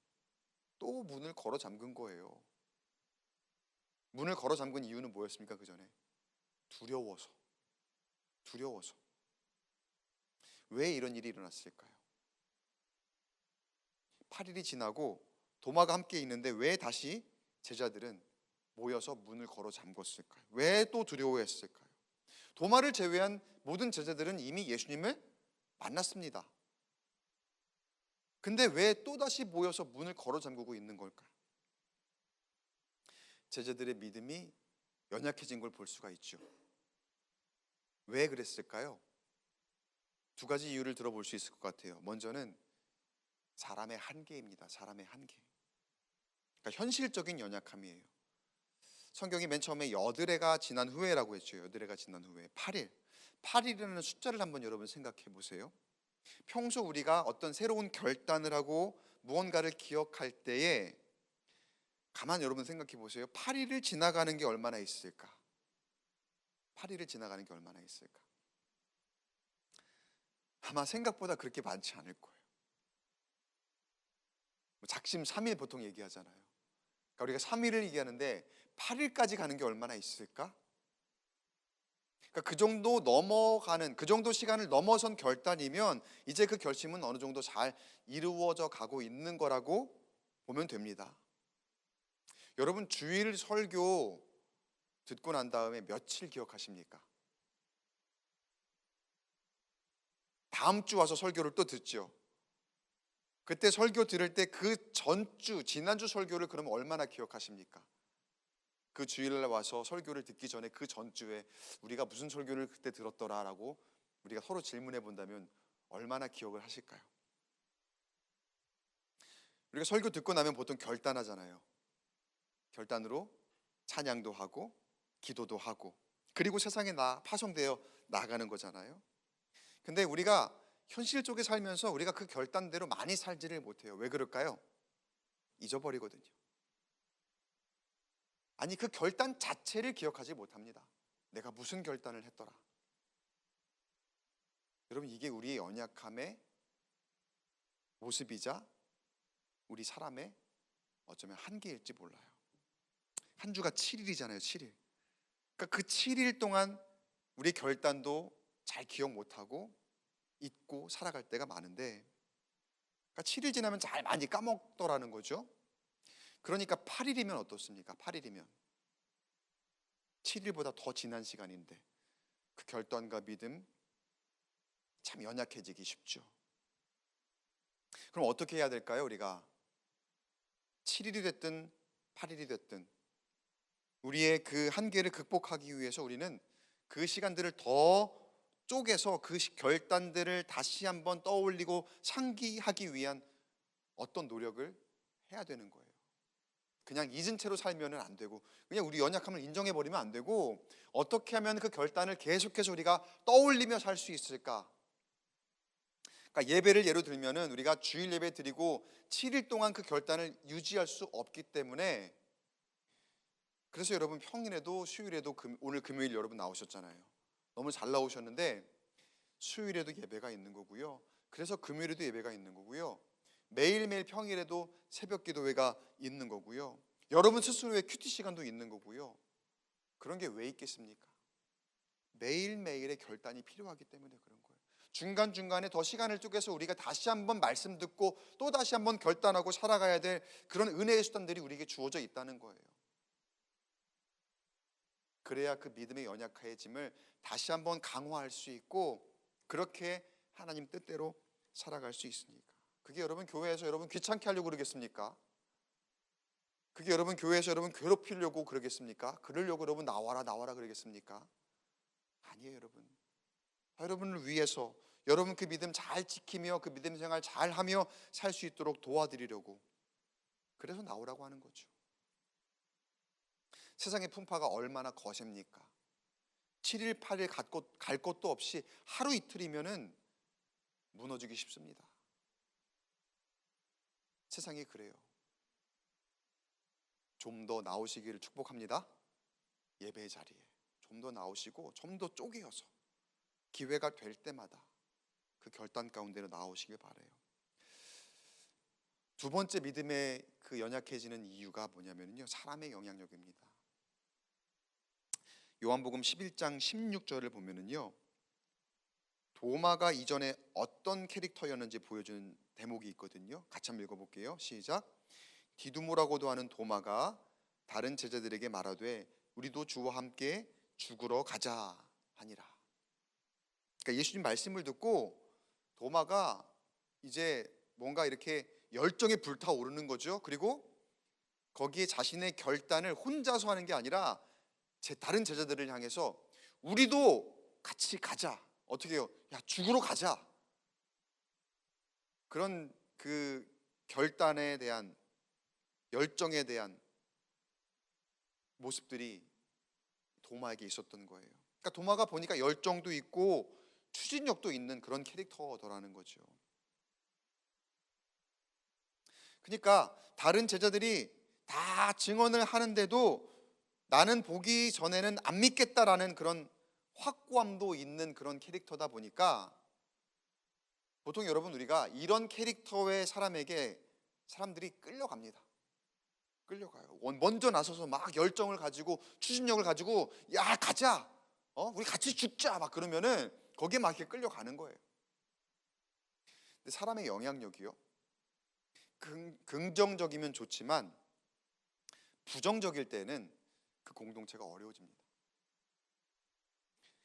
또 문을 걸어 잠근 거예요. 문을 걸어 잠근 이유는 뭐였습니까? 그 전에 두려워서. 왜 이런 일이 일어났을까요? 8일이 지나고 도마가 함께 있는데 왜 다시 제자들은 모여서 문을 걸어 잠궜을까요? 왜 또 두려워했을까요? 도마를 제외한 모든 제자들은 이미 예수님을 만났습니다. 근데 왜 또다시 모여서 문을 걸어 잠그고 있는 걸까요? 제자들의 믿음이 연약해진 걸 볼 수가 있죠. 왜 그랬을까요? 두 가지 이유를 들어볼 수 있을 것 같아요. 먼저는 사람의 한계입니다. 사람의 한계. 그러니까 현실적인 연약함이에요. 성경이 맨 처음에 여드레가 지난 후에라고 했죠. 여드레가 지난 후에 8일. 8일이라는 숫자를 한번 여러분 생각해 보세요. 평소 우리가 어떤 새로운 결단을 하고 무언가를 기억할 때에 가만 여러분 생각해 보세요. 8일을 지나가는 게 얼마나 있을까? 8일을 지나가는 게 얼마나 있을까? 아마 생각보다 그렇게 많지 않을 거예요. 작심 3일 보통 얘기하잖아요. 그러니까 우리가 3일을 얘기하는데 8일까지 가는 게 얼마나 있을까? 그러니까 그 정도 넘어가는, 그 정도 시간을 넘어선 결단이면 이제 그 결심은 어느 정도 잘 이루어져 가고 있는 거라고 보면 됩니다. 여러분 주일 설교 듣고 난 다음에 며칠 기억하십니까? 다음 주 와서 설교를 또 듣죠. 그때 설교 들을 때 그 전주, 지난주 설교를 그러면 얼마나 기억하십니까? 그 주일날 와서 설교를 듣기 전에 그 전주에 우리가 무슨 설교를 그때 들었더라라고 우리가 서로 질문해 본다면 얼마나 기억을 하실까요? 우리가 설교 듣고 나면 보통 결단하잖아요. 결단으로 찬양도 하고 기도도 하고 그리고 세상에 파송되어 나가는 거잖아요. 근데 우리가 현실 속에 살면서 우리가 그 결단대로 많이 살지를 못해요. 왜 그럴까요? 잊어버리거든요. 아니 그 결단 자체를 기억하지 못합니다. 내가 무슨 결단을 했더라. 여러분 이게 우리의 연약함의 모습이자 우리 사람의 어쩌면 한계일지 몰라요. 한 주가 7일이잖아요. 7일. 그러니까 그 7일 동안 우리 결단도 잘 기억 못하고 잊고 살아갈 때가 많은데, 그러니까 7일 지나면 잘 많이 까먹더라는 거죠. 그러니까 8일이면 어떻습니까? 8일이면 7일보다 더 지난 시간인데 그 결단과 믿음 참 연약해지기 쉽죠. 그럼 어떻게 해야 될까요? 우리가 7일이 됐든 8일이 됐든 우리의 그 한계를 극복하기 위해서 우리는 그 시간들을 더 쪼개서 그 결단들을 다시 한번 떠올리고 상기하기 위한 어떤 노력을 해야 되는 거예요. 그냥 잊은 채로 살면은 안 되고, 그냥 우리 연약함을 인정해 버리면 안 되고, 어떻게 하면 그 결단을 계속해서 우리가 떠올리며 살 수 있을까? 그러니까 예배를 예로 들면은 우리가 주일 예배 드리고 7일 동안 그 결단을 유지할 수 없기 때문에, 그래서 여러분 평일에도 수요일에도 오늘 금요일 여러분 나오셨잖아요. 너무 잘 나오셨는데 수요일에도 예배가 있는 거고요. 그래서 금요일에도 예배가 있는 거고요. 매일매일 평일에도 새벽 기도회가 있는 거고요. 여러분 스스로의 큐티 시간도 있는 거고요. 그런 게 왜 있겠습니까? 매일매일의 결단이 필요하기 때문에 그런 거예요. 중간중간에 더 시간을 쪼개서 우리가 다시 한번 말씀 듣고 또 다시 한번 결단하고 살아가야 될 그런 은혜의 수단들이 우리에게 주어져 있다는 거예요. 그래야 그 믿음의 연약해짐을 다시 한번 강화할 수 있고, 그렇게 하나님 뜻대로 살아갈 수 있으니까. 그게 여러분 교회에서 여러분 귀찮게 하려고 그러겠습니까? 그게 여러분 교회에서 여러분 괴롭히려고 그러겠습니까? 그러려고 여러분 나와라 그러겠습니까? 아니에요. 여러분을 위해서, 여러분 그 믿음 잘 지키며 그 믿음 생활 잘 하며 살 수 있도록 도와드리려고, 그래서 나오라고 하는 거죠. 세상의 풍파가 얼마나 거셉니까? 7일 8일 갈 곳도 없이 하루 이틀이면은 무너지기 쉽습니다. 세상이 그래요. 좀 더 나오시기를 축복합니다. 예배의 자리에 좀 더 나오시고 좀 더 쪼개어서 기회가 될 때마다 그 결단 가운데로 나오시길 바라요. 두 번째 믿음의 그 연약해지는 이유가 뭐냐면요, 사람의 영향력입니다. 요한복음 11장 16절을 보면은요, 도마가 이전에 어떤 캐릭터였는지 보여주는 대목이 있거든요. 같이 한번 읽어볼게요. 시작. 디두모라고도 하는 도마가 다른 제자들에게 말하되 우리도 주와 함께 죽으러 가자 하니라. 그러니까 예수님 말씀을 듣고 도마가 이제 뭔가 이렇게 열정에 불타오르는 거죠. 그리고 거기에 자신의 결단을 혼자서 하는 게 아니라 다른 제자들을 향해서 우리도 같이 가자. 어떻게 해요? 야, 죽으러 가자. 그런 그 결단에 대한, 열정에 대한 모습들이 도마에게 있었던 거예요. 그러니까 도마가 보니까 열정도 있고 추진력도 있는 그런 캐릭터더라는 거죠. 그러니까 다른 제자들이 다 증언을 하는데도 나는 보기 전에는 안 믿겠다라는 그런 확고함도 있는 그런 캐릭터다 보니까, 보통 여러분 우리가 이런 캐릭터의 사람에게 사람들이 끌려갑니다. 끌려가요. 먼저 나서서 막 열정을 가지고 추진력을 가지고 야 가자, 우리 같이 죽자 막 그러면은 거기에 막 이렇게 끌려가는 거예요. 근데 사람의 영향력이요, 긍정적이면 좋지만 부정적일 때는 그 공동체가 어려워집니다.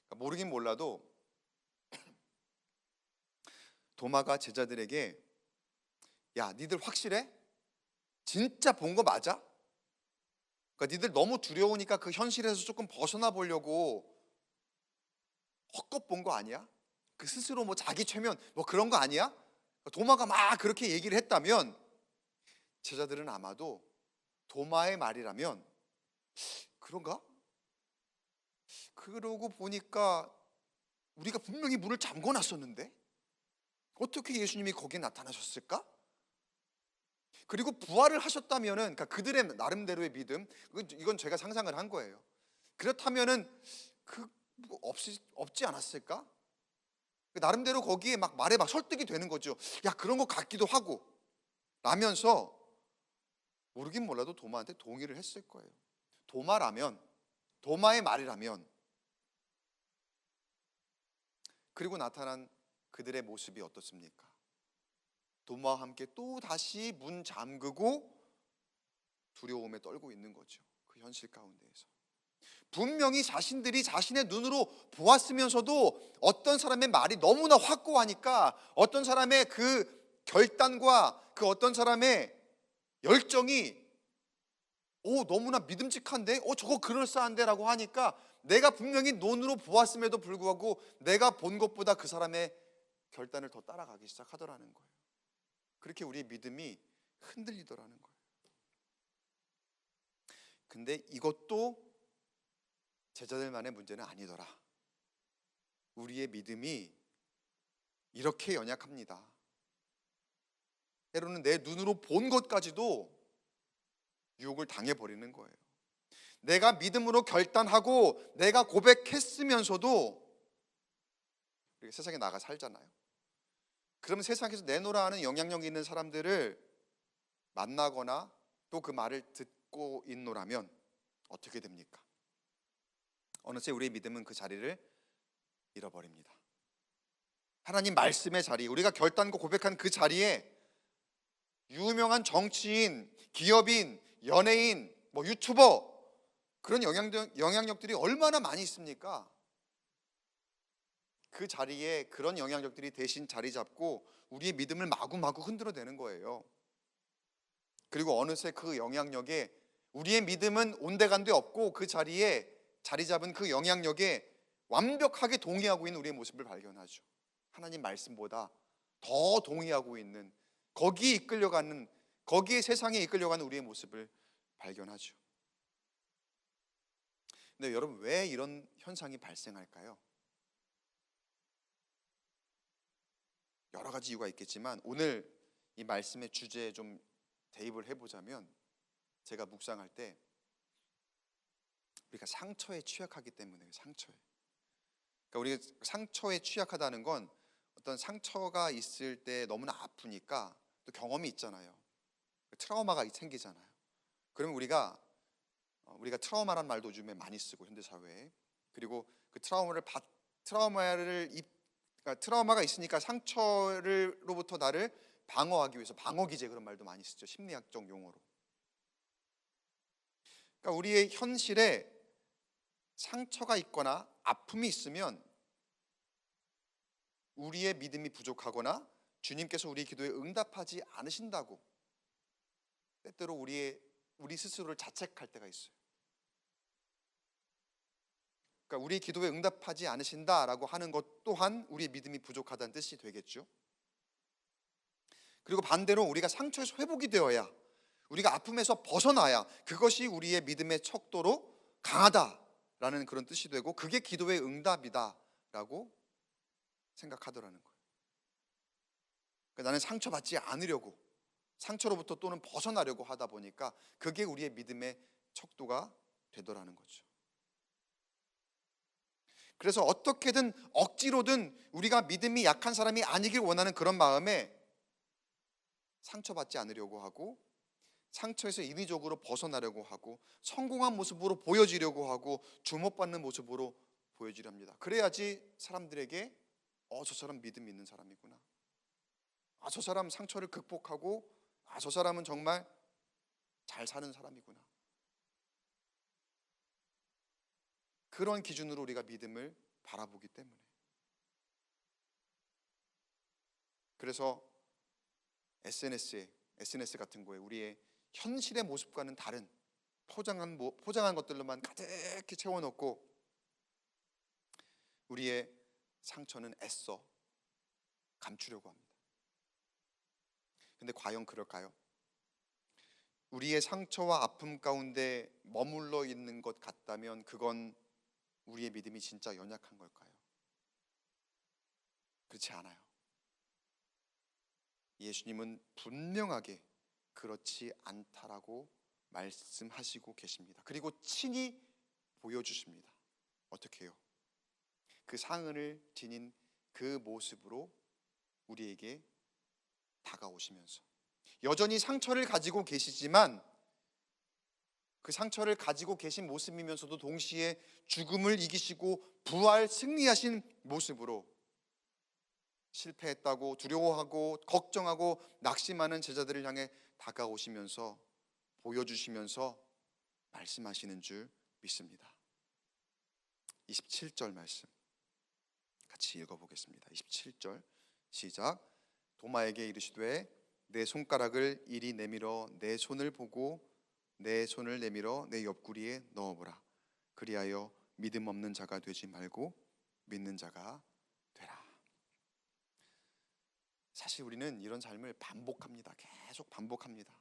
그러니까 모르긴 몰라도 도마가 제자들에게 야 니들 확실해? 진짜 본 거 맞아? 그러니까 니들 너무 두려우니까 그 현실에서 조금 벗어나 보려고 헛것 본 거 아니야? 그 스스로 뭐 자기 최면 뭐 그런 거 아니야? 도마가 막 그렇게 얘기를 했다면 제자들은 아마도 도마의 말이라면 그런가? 그러고 보니까 우리가 분명히 문을 잠궈 놨었는데 어떻게 예수님이 거기에 나타나셨을까? 그리고 부활을 하셨다면은, 그러니까 그들의 나름대로의 믿음, 이건 제가 상상을 한 거예요. 그렇다면은 없지 않았을까? 나름대로 거기에 막 말에 막 설득이 되는 거죠. 야 그런 거 같기도 하고 라면서, 모르긴 몰라도 도마한테 동의를 했을 거예요. 도마의 말이라면. 그리고 나타난 그들의 모습이 어떻습니까? 도마와 함께 또 다시 문 잠그고 두려움에 떨고 있는 거죠. 그 현실 가운데에서 분명히 자신들이 자신의 눈으로 보았으면서도 어떤 사람의 말이 너무나 확고하니까, 어떤 사람의 그 결단과 그 어떤 사람의 열정이 너무나 믿음직한데, 저거 그럴싸한데 라고 하니까, 내가 분명히 눈으로 보았음에도 불구하고 내가 본 것보다 그 사람의 결단을 더 따라가기 시작하더라는 거예요. 그렇게 우리의 믿음이 흔들리더라는 거예요. 근데 이것도 제자들만의 문제는 아니더라. 우리의 믿음이 이렇게 연약합니다. 때로는 내 눈으로 본 것까지도 유혹을 당해버리는 거예요. 내가 믿음으로 결단하고 내가 고백했으면서도 우리가 세상에 나가 살잖아요. 그러면 세상에서 내노라 하는 영향력 있는 사람들을 만나거나 또 그 말을 듣고 있노라면 어떻게 됩니까? 어느새 우리의 믿음은 그 자리를 잃어버립니다. 하나님 말씀의 자리, 우리가 결단과 고백한 그 자리에 유명한 정치인, 기업인, 연예인, 유튜버, 그런 영향력들이 얼마나 많이 있습니까? 그 자리에 그런 영향력들이 대신 자리 잡고 우리의 믿음을 마구마구 흔들어대는 거예요. 그리고 어느새 그 영향력에 우리의 믿음은 온데간데 없고 그 자리에 자리 잡은 그 영향력에 완벽하게 동의하고 있는 우리의 모습을 발견하죠. 하나님 말씀보다 더 동의하고 있는, 거기에 이끌려가는, 거기에 세상에 이끌려가는 우리의 모습을 발견하죠. 근데 여러분, 왜 이런 현상이 발생할까요? 여러 가지 이유가 있겠지만 오늘 이 말씀의 주제에 좀 대입을 해보자면, 제가 묵상할 때 우리가 상처에 취약하기 때문에, 상처에, 그러니까 우리가 상처에 취약하다는 건 어떤 상처가 있을 때 너무나 아프니까 또 경험이 있잖아요. 트라우마가 생기잖아요. 그러면 우리가 트라우마란 말도 요즘에 많이 쓰고 현대 사회에, 그리고 그 트라우마가 있으니까 상처로부터 나를 방어하기 위해서 방어기제, 그런 말도 많이 쓰죠. 심리학적 용어로. 그러니까 우리의 현실에 상처가 있거나 아픔이 있으면 우리의 믿음이 부족하거나 주님께서 우리 기도에 응답하지 않으신다고 때때로 우리 스스로를 자책할 때가 있어요. 그러니까 우리 기도에 응답하지 않으신다라고 하는 것 또한 우리의 믿음이 부족하다는 뜻이 되겠죠. 그리고 반대로 우리가 상처에서 회복이 되어야, 우리가 아픔에서 벗어나야 그것이 우리의 믿음의 척도로 강하다라는 그런 뜻이 되고, 그게 기도의 응답이다라고 생각하더라는 거예요. 그러니까 나는 상처받지 않으려고, 상처로부터 또는 벗어나려고 하다 보니까 그게 우리의 믿음의 척도가 되더라는 거죠. 그래서 어떻게든 억지로든 우리가 믿음이 약한 사람이 아니길 원하는 그런 마음에 상처받지 않으려고 하고, 상처에서 인위적으로 벗어나려고 하고, 성공한 모습으로 보여지려고 하고, 주목받는 모습으로 보여지려 합니다. 그래야지 사람들에게 저 사람 믿음 있는 사람이구나, 저 사람 상처를 극복하고, 저 사람은 정말 잘 사는 사람이구나, 그런 기준으로 우리가 믿음을 바라보기 때문에. 그래서 SNS 같은 거에 우리의 현실의 모습과는 다른 포장한 것들로만 가득히 채워놓고 우리의 상처는 애써 감추려고 합니다. 근데 과연 그럴까요? 우리의 상처와 아픔 가운데 머물러 있는 것 같다면 그건 우리의 믿음이 진짜 연약한 걸까요? 그렇지 않아요. 예수님은 분명하게 그렇지 않다라고 말씀하시고 계십니다. 그리고 친히 보여주십니다. 어떻게 해요? 그 상흔을 지닌 그 모습으로 우리에게 다가오시면서 여전히 상처를 가지고 계시지만, 그 상처를 가지고 계신 모습이면서도 동시에 죽음을 이기시고 부활 승리하신 모습으로 실패했다고 두려워하고 걱정하고 낙심하는 제자들을 향해 다가오시면서 보여주시면서 말씀하시는 줄 믿습니다. 27절 말씀 같이 읽어보겠습니다. 27절 시작. 도마에게 이르시되 내 손가락을 이리 내밀어 내 손을 보고 내 손을 내밀어 내 옆구리에 넣어보라. 그리하여 믿음 없는 자가 되지 말고 믿는 자가 되라. 사실 우리는 이런 삶을 반복합니다. 계속 반복합니다.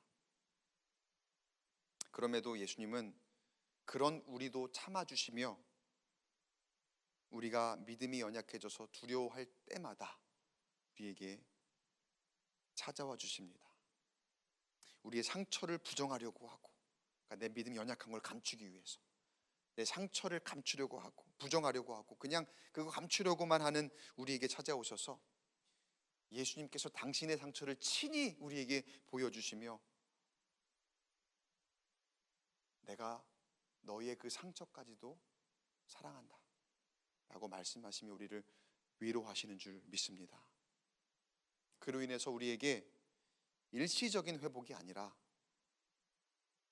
그럼에도 예수님은 그런 우리도 참아주시며 우리가 믿음이 연약해져서 두려워할 때마다 우리에게 찾아와 주십니다. 우리의 상처를 부정하려고 하고, 그러니까 내 믿음이 연약한 걸 감추기 위해서 내 상처를 감추려고 하고 부정하려고 하고 그냥 그거 감추려고만 하는 우리에게 찾아오셔서 예수님께서 당신의 상처를 친히 우리에게 보여주시며 내가 너의 그 상처까지도 사랑한다 라고 말씀하시며 우리를 위로하시는 줄 믿습니다. 그로 인해서 우리에게 일시적인 회복이 아니라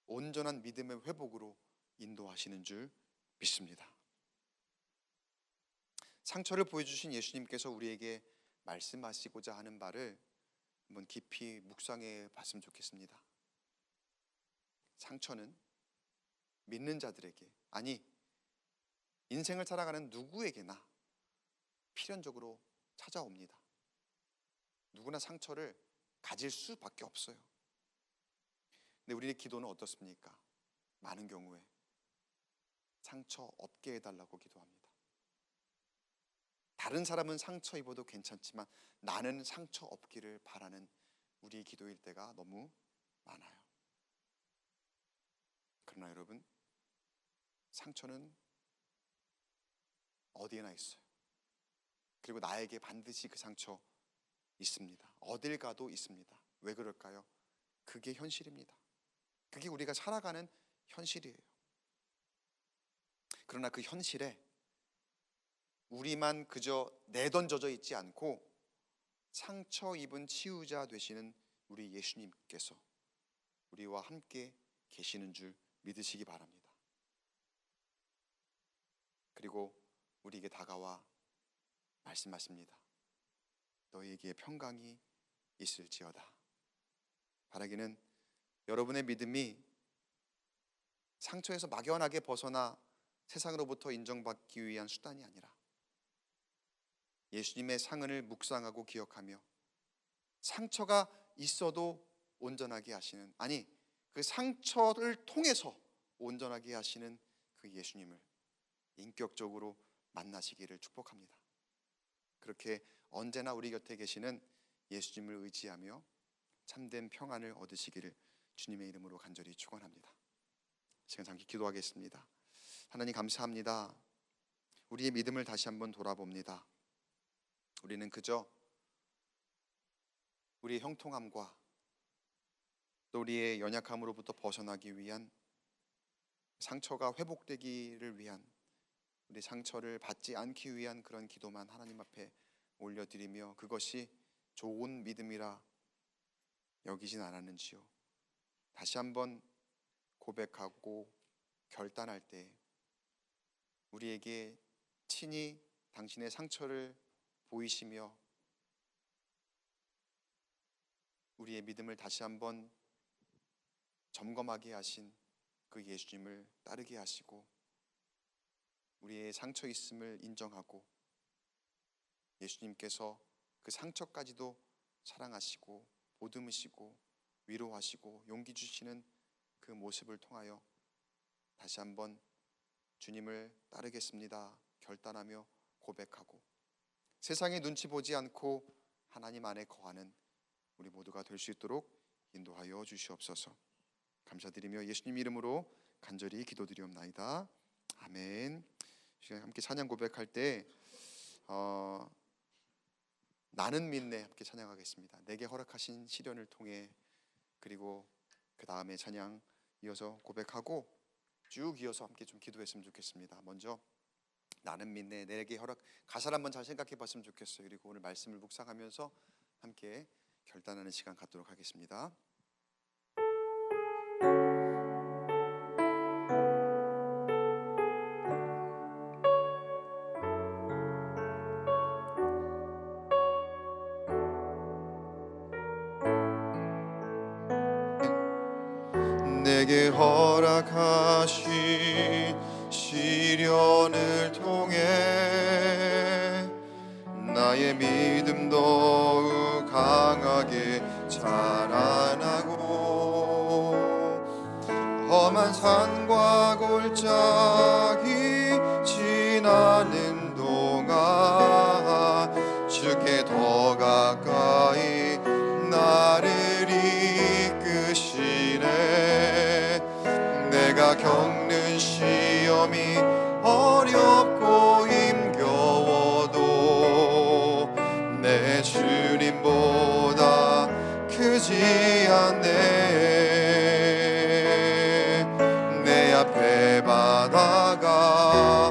온전한 믿음의 회복으로 인도하시는 줄 믿습니다. 상처를 보여주신 예수님께서 우리에게 말씀하시고자 하는 바를 한번 깊이 묵상해 봤으면 좋겠습니다. 상처는 믿는 자들에게, 아니 인생을 살아가는 누구에게나 필연적으로 찾아옵니다. 누구나 상처를 가질 수밖에 없어요. 근데 우리의 기도는 어떻습니까? 많은 경우에 상처 없게 해달라고 기도합니다. 다른 사람은 상처 입어도 괜찮지만 나는 상처 없기를 바라는 우리의 기도일 때가 너무 많아요. 그러나 여러분, 상처는 어디에나 있어요. 그리고 나에게 반드시 그 상처 있습니다. 어딜 가도 있습니다. 왜 그럴까요? 그게 현실입니다. 그게 우리가 살아가는 현실이에요. 그러나 그 현실에 우리만 그저 내던져져 있지 않고 상처 입은 치유자 되시는 우리 예수님께서 우리와 함께 계시는 줄 믿으시기 바랍니다. 그리고 우리에게 다가와 말씀하십니다. 너희에게 평강이 있을지어다. 바라기는 여러분의 믿음이 상처에서 막연하게 벗어나 세상으로부터 인정받기 위한 수단이 아니라 예수님의 상흔을 묵상하고 기억하며 상처가 있어도 온전하게 하시는, 아니 그 상처를 통해서 온전하게 하시는 그 예수님을 인격적으로 만나시기를 축복합니다. 그렇게 언제나 우리 곁에 계시는 예수님을 의지하며 참된 평안을 얻으시기를 주님의 이름으로 간절히 축원합니다. 시간 잠시 기도하겠습니다. 하나님 감사합니다. 우리의 믿음을 다시 한번 돌아봅니다. 우리는 그저 우리의 형통함과 또 우리의 연약함으로부터 벗어나기 위한, 상처가 회복되기를 위한, 우리 상처를 받지 않기 위한 그런 기도만 하나님 앞에 올려드리며 그것이 좋은 믿음이라 여기진 않았는지요. 다시 한번 고백하고 결단할 때 우리에게 친히 당신의 상처를 보이시며 우리의 믿음을 다시 한번 점검하게 하신 그 예수님을 따르게 하시고 우리의 상처 있음을 인정하고 예수님께서 그 상처까지도 사랑하시고 보듬으시고 위로하시고 용기 주시는 그 모습을 통하여 다시 한번 주님을 따르겠습니다 결단하며 고백하고 세상의 눈치 보지 않고 하나님 안에 거하는 우리 모두가 될 수 있도록 인도하여 주시옵소서. 감사드리며 예수님 이름으로 간절히 기도드리옵나이다. 아멘. 함께 찬양 고백할 때 나는 믿네 함께 찬양하겠습니다. 내게 허락하신 시련을 통해, 그리고 그 다음에 찬양 이어서 고백하고 쭉 이어서 함께 좀 기도했으면 좋겠습니다. 먼저 나는 믿네, 내게 허락, 가사를 한번 잘 생각해 봤으면 좋겠어요. 그리고 오늘 말씀을 묵상하면서 함께 결단하는 시간 갖도록 하겠습니다. 내게 허락하신 시련을 통해 나의 믿음 더욱 강하게 자라나고 험한 산과 골 골짜기 지나는 동안 주께 더 가까이 나를 이끄시네. 내가 겪는 시험이 어렵고 힘겨워도 내 주님보다 크지 않네. 내 앞에 바다가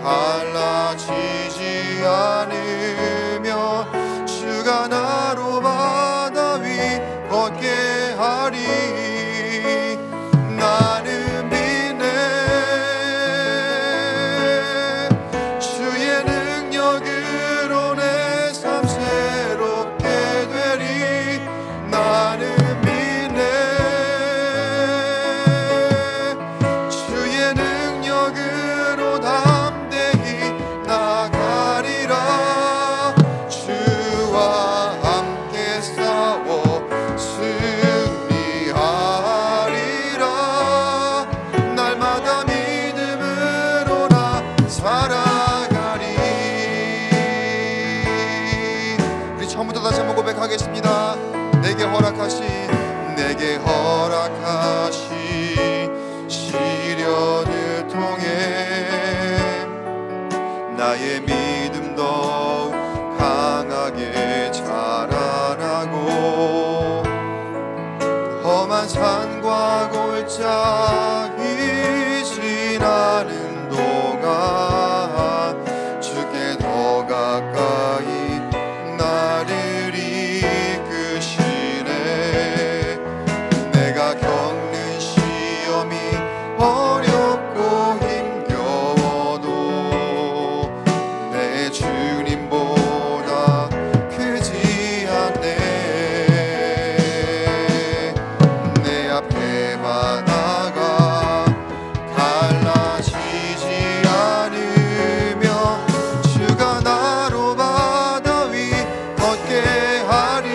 갈라지지 않으며 주가 나로 바다 위 걷게 하리. 나는 믿네. 주의 능력으로 내 삶 새롭게 되리. 나는 믿네. 주의 능력으로 담대히 나가리라. 주와 함께 싸워 승리하리라. 날마다 믿음으로 나 살아가리. 우리 처음부터 다시 한번 고백하겠습니다. 내게 허락하신 시련을 통해 나의 믿음 더욱 강하게 자라나고 험한 산과 골짜기 지나는 동안 주께 더 가까이 나를 이끄시네. 내가 겪는 시험이 어렵고 힘겨워도 내 주님보다 크지 않네. 내 앞에 바다가 갈라지지 않으며 주가 나로 바다 위 걷게 하리.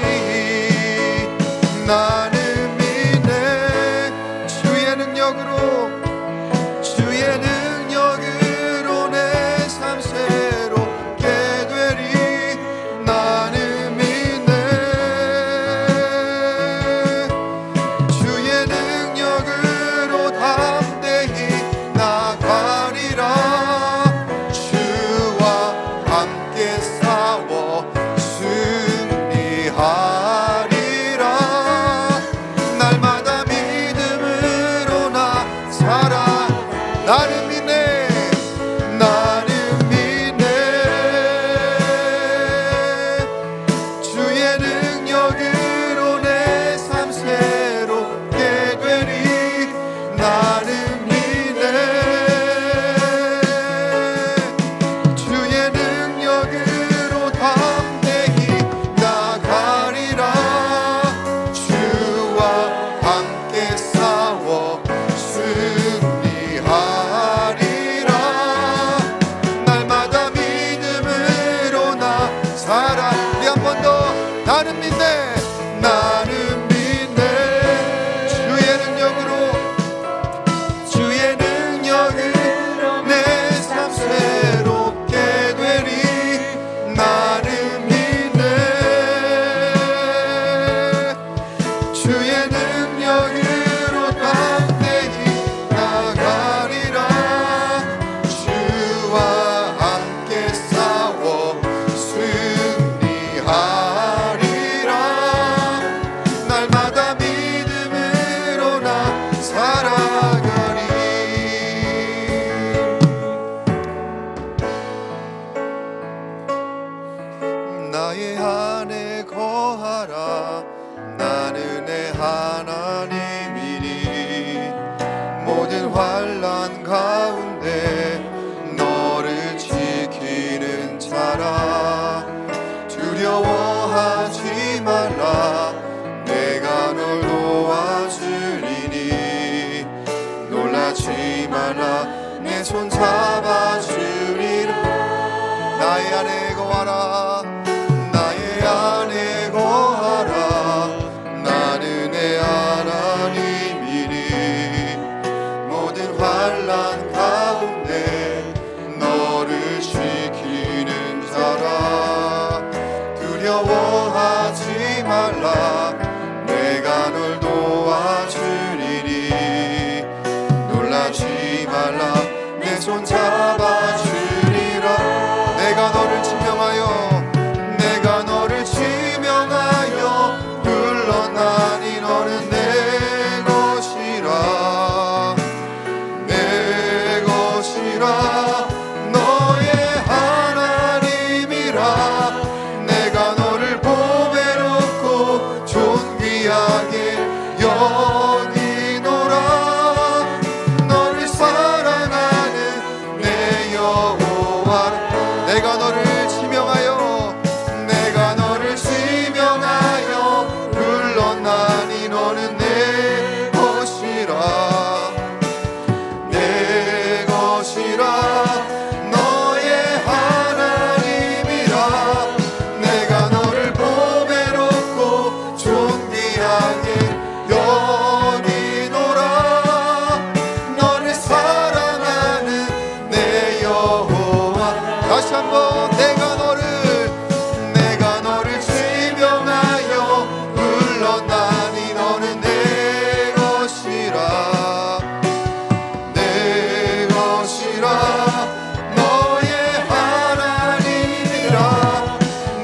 나는 믿네. 주의 능력으로 내 삶 새롭게 되리. 나는 믿네. 주의 능력으로 담대히 나가리라. 주와 함께 싸워 승리하리라. 날마다 믿음으로 나 살아. 나는 믿네. 나는 믿네. 주의 능력으로 내 삶 새롭게 되리. 나는 믿네. 주의 능력으로 담대히 나가리라. 주와 함께 싸워 승리하리라. 날마다 믿음으로 나 살아. 우리 한 번 더. 나는 믿네. 나는 믿네. 주의 능력으로 내 삶 새롭게 되리. 나는 믿네. 주의 능력으로 담대히 나가리라. 주와 함께 싸워 승리하리라. 날마다 믿음으로 나 살아가리. 나의 안에 거하라. 나는 내 하나님이니 모든 환난 가운데 너를 지키는 자라. 두려워하지 말라. 내가 널 도와주리니 놀라지 말라. 내 손 잡아주리라. 나의 안에 거하라. 나의 안에 거하라. 말라. 내가 널 도와주리니 놀라지 말라. 내 손 잡아주리라. 내가 너를 지명하여 내가 너를 지명하여 불러나니 너는 내 것이라. 내 것이라. 너의 하나님이라. 내가 너를 보배롭고 존귀하게 여기노라. 너를 사랑하는 내 여호와라. 내가 너를 지명하여 내가 너를 지명하여 불렀나니 너는 내 것이라. 내 것이라. 너의 하나님이라. 내가 너를 보배롭고 존귀하게 여기노라. 너를 사랑하는 내 여호와. 다시 한번 내가 너를 지명하여 불렀나니 너는 내 것이라. 내 것이라. 너의 하나님이라.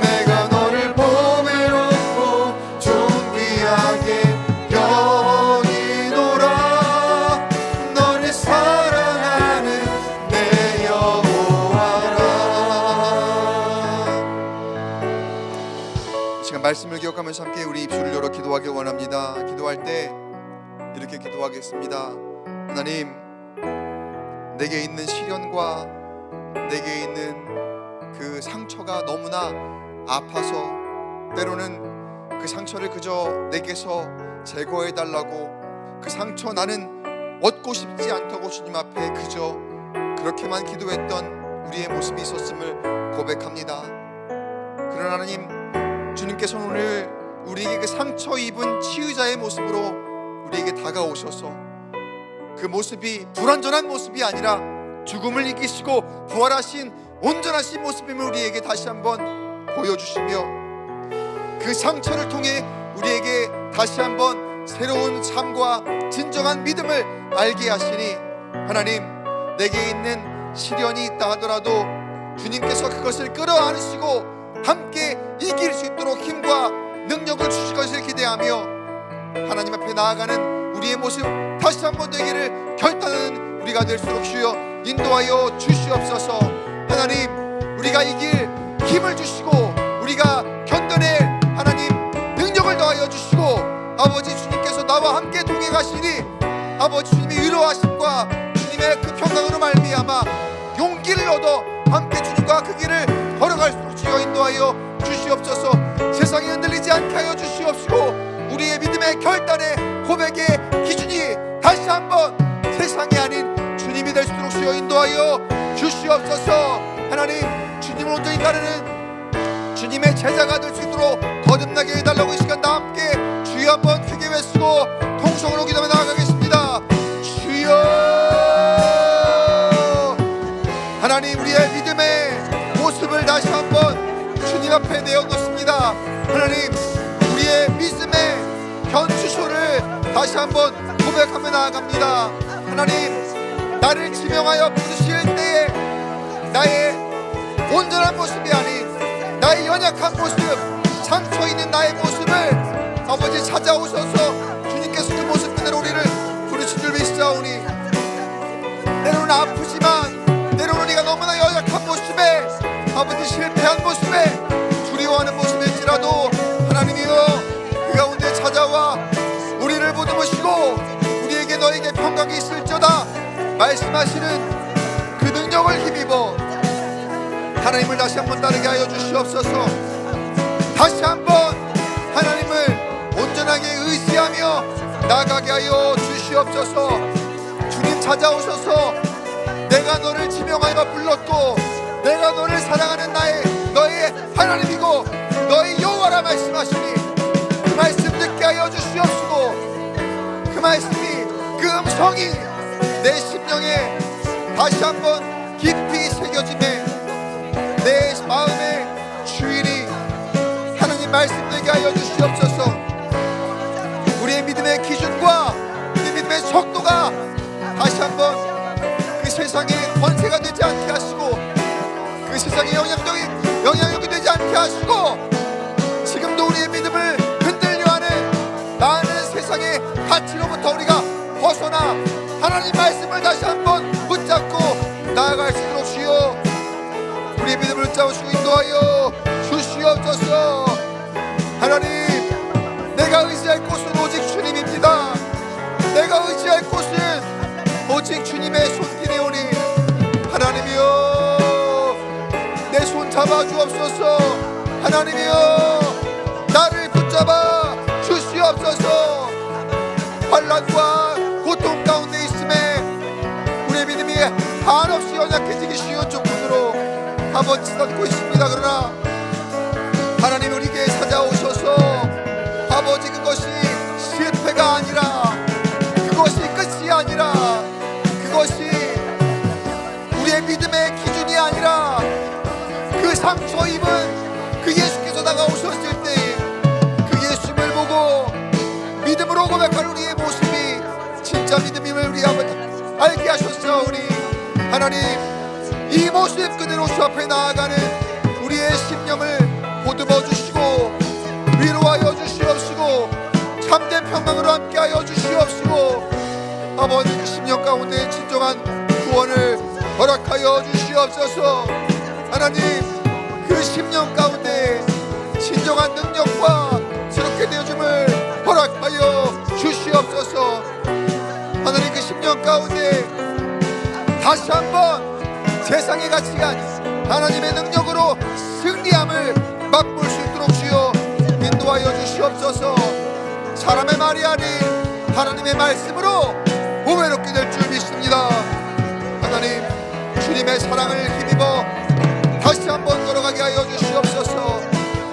내가 너를 보배롭고 존귀하게 여기노라. 너를 사랑하는 내 여호와라. 이 시간 말씀을 기억하면서 함께 우리 입술을 열어 기도하길 원합니다. 기도할 때 이렇게 기도하겠습니다. 하나님, 내게 있는 시련과 내게 있는 그 상처가 너무나 아파서 때로는 그 상처를 그저 내게서 제거해 달라고, 그 상처 나는 얻고 싶지 않다고 주님 앞에 그저 그렇게만 기도했던 우리의 모습이 있었음을 고백합니다. 그러나 하나님, 주님께서는 오늘 우리에게 그 상처 입은 치유자의 모습으로 우리에게 다가오셔서 그 모습이 불완전한 모습이 아니라 죽음을 이기시고 부활하신 온전하신 모습임을 우리에게 다시 한번 보여주시며, 그 상처를 통해 우리에게 다시 한번 새로운 삶과 진정한 믿음을 알게 하시니, 하나님, 내게 있는 시련이 있다 하더라도 주님께서 그것을 끌어안으시고 함께 이길 수 있도록 힘과 능력을 주실 것을 기대하며 하나님 앞에 나아가는 우리의 모습 다시 한번 되기를 결단하는 우리가 될수록 주여 인도하여 주시옵소서. 하나님, 우리가 이길 힘을 주시고 우리가 견뎌낼 하나님 능력을 더하여 주시고, 아버지 주님께서 나와 함께 동행하시니 아버지 주님의 위로하심과 주님의 그 평강으로 말미암아 용기를 얻어 함께 주님과 그 길을 걸어갈수록 주여 인도하여 주시옵소서. 세상에 흔들리지 않게 하여 주시옵시고 우리의 믿음의 결단의 고백의 기준이 다시 한번 세상이 아닌 주님이 될 수 있도록 주여 인도하여 주시옵소서. 하나님, 주님을 온전히 따르는 주님의 제자가 될 수 있도록 거듭나게 해달라고 이 시간 다 함께 주여 한번 크게 외치고 통성으로 기도하며 나아가겠습니다. 주여. 하나님, 우리의 믿음의 모습을 다시 한번 주님 앞에 내어놓습니다. 하나님, 우리의 믿음의 견주소를 다시 한번 고백하며 나아갑니다. 하나님, 나를 지명하여 부르실 때에 나의 온전한 모습이 아닌 나의 연약한 모습, 상처 있는 나의 모습을 아버지 찾아오셔서 주님께서 그 모습 그대로 우리를 부르신 줄 믿사오니, 때로는 아프지만 때로는 우리가 너무나 연약한 모습에 아버지 실패한 모습에 두려워하는 모습일지라도 하나님이여 그 가운데 찾아와 우리를 보듬으시고 우리에게 너에게 평강이 있을지어다 말씀하시는 그 능력을 힘입어 하나님을 다시 한번 따르게 하여 주시옵소서. 다시 한번 하나님을 온전하게 의지하며 나가게 하여 주시옵소서. 주님 찾아오셔서 내가 너를 지명하여 불렀고 내가 너를 사랑하는 너의 하나님이고 너의 여호와라 말씀하시니 그 말씀 듣게 하여 주시옵시고 그 말씀이 그 음성이 내 심령에 다시 한번 깊이 새겨지네 내 마음의 주인이 하나님 말씀 되게 하여 주시옵소서. 믿음을 다시 한번 붙잡고 나아갈 수 있도록 주여 우리의 믿음을 붙잡으시고 인도하여 주시옵소서. 하나님, 내가 의지할 곳은 오직 주님입니다. 내가 의지할 곳은 오직 주님의 손길이오니 하나님이여 내 손 잡아주옵소서. 하나님이여 나를 붙잡아 주시옵소서. 환난과 고통 가운데 있음에 우리의 믿음이 한없이 연약해지기 쉬운 조건으로 한번 치닫고 있습니다. 그러나 하나님 우리에게 찾아오셔서 아버지 그것이 실패가 아니라 그것이 끝이 아니라 그것이 우리의 믿음의 기준이 아니라 그 상처 입은 그 예수께서 다가오셨을 때 그 예수님을 보고 믿음으로 고백하는 우리의 모습이 진짜 믿음임을 우리 아버지 알게 하셨사오니 하나님 이 모습 그대로 주 앞에 나아가는 우리의 심령을 보듬어 주시고 위로하여 주시옵시고 참된 평강으로 함께하여 주시옵시고 아버지 그 심령 가운데 진정한 구원을 허락하여 주시옵소서. 하나님 그 심령 가운데 진정한 능력과 새롭게 되어줌을 허락하여 주시옵소서. 하나님 그 심령 가운데 다시 한번 세상의 가치가 아닌 하나님의 능력으로 승리함을 맛볼 수 있도록 주여 인도하여 주시옵소서. 사람의 말이 아닌 하나님의 말씀으로 보배롭게 될 줄 믿습니다. 하나님 주님의 사랑을 힘입어 다시 한번 걸어가게 하여 주시옵소서.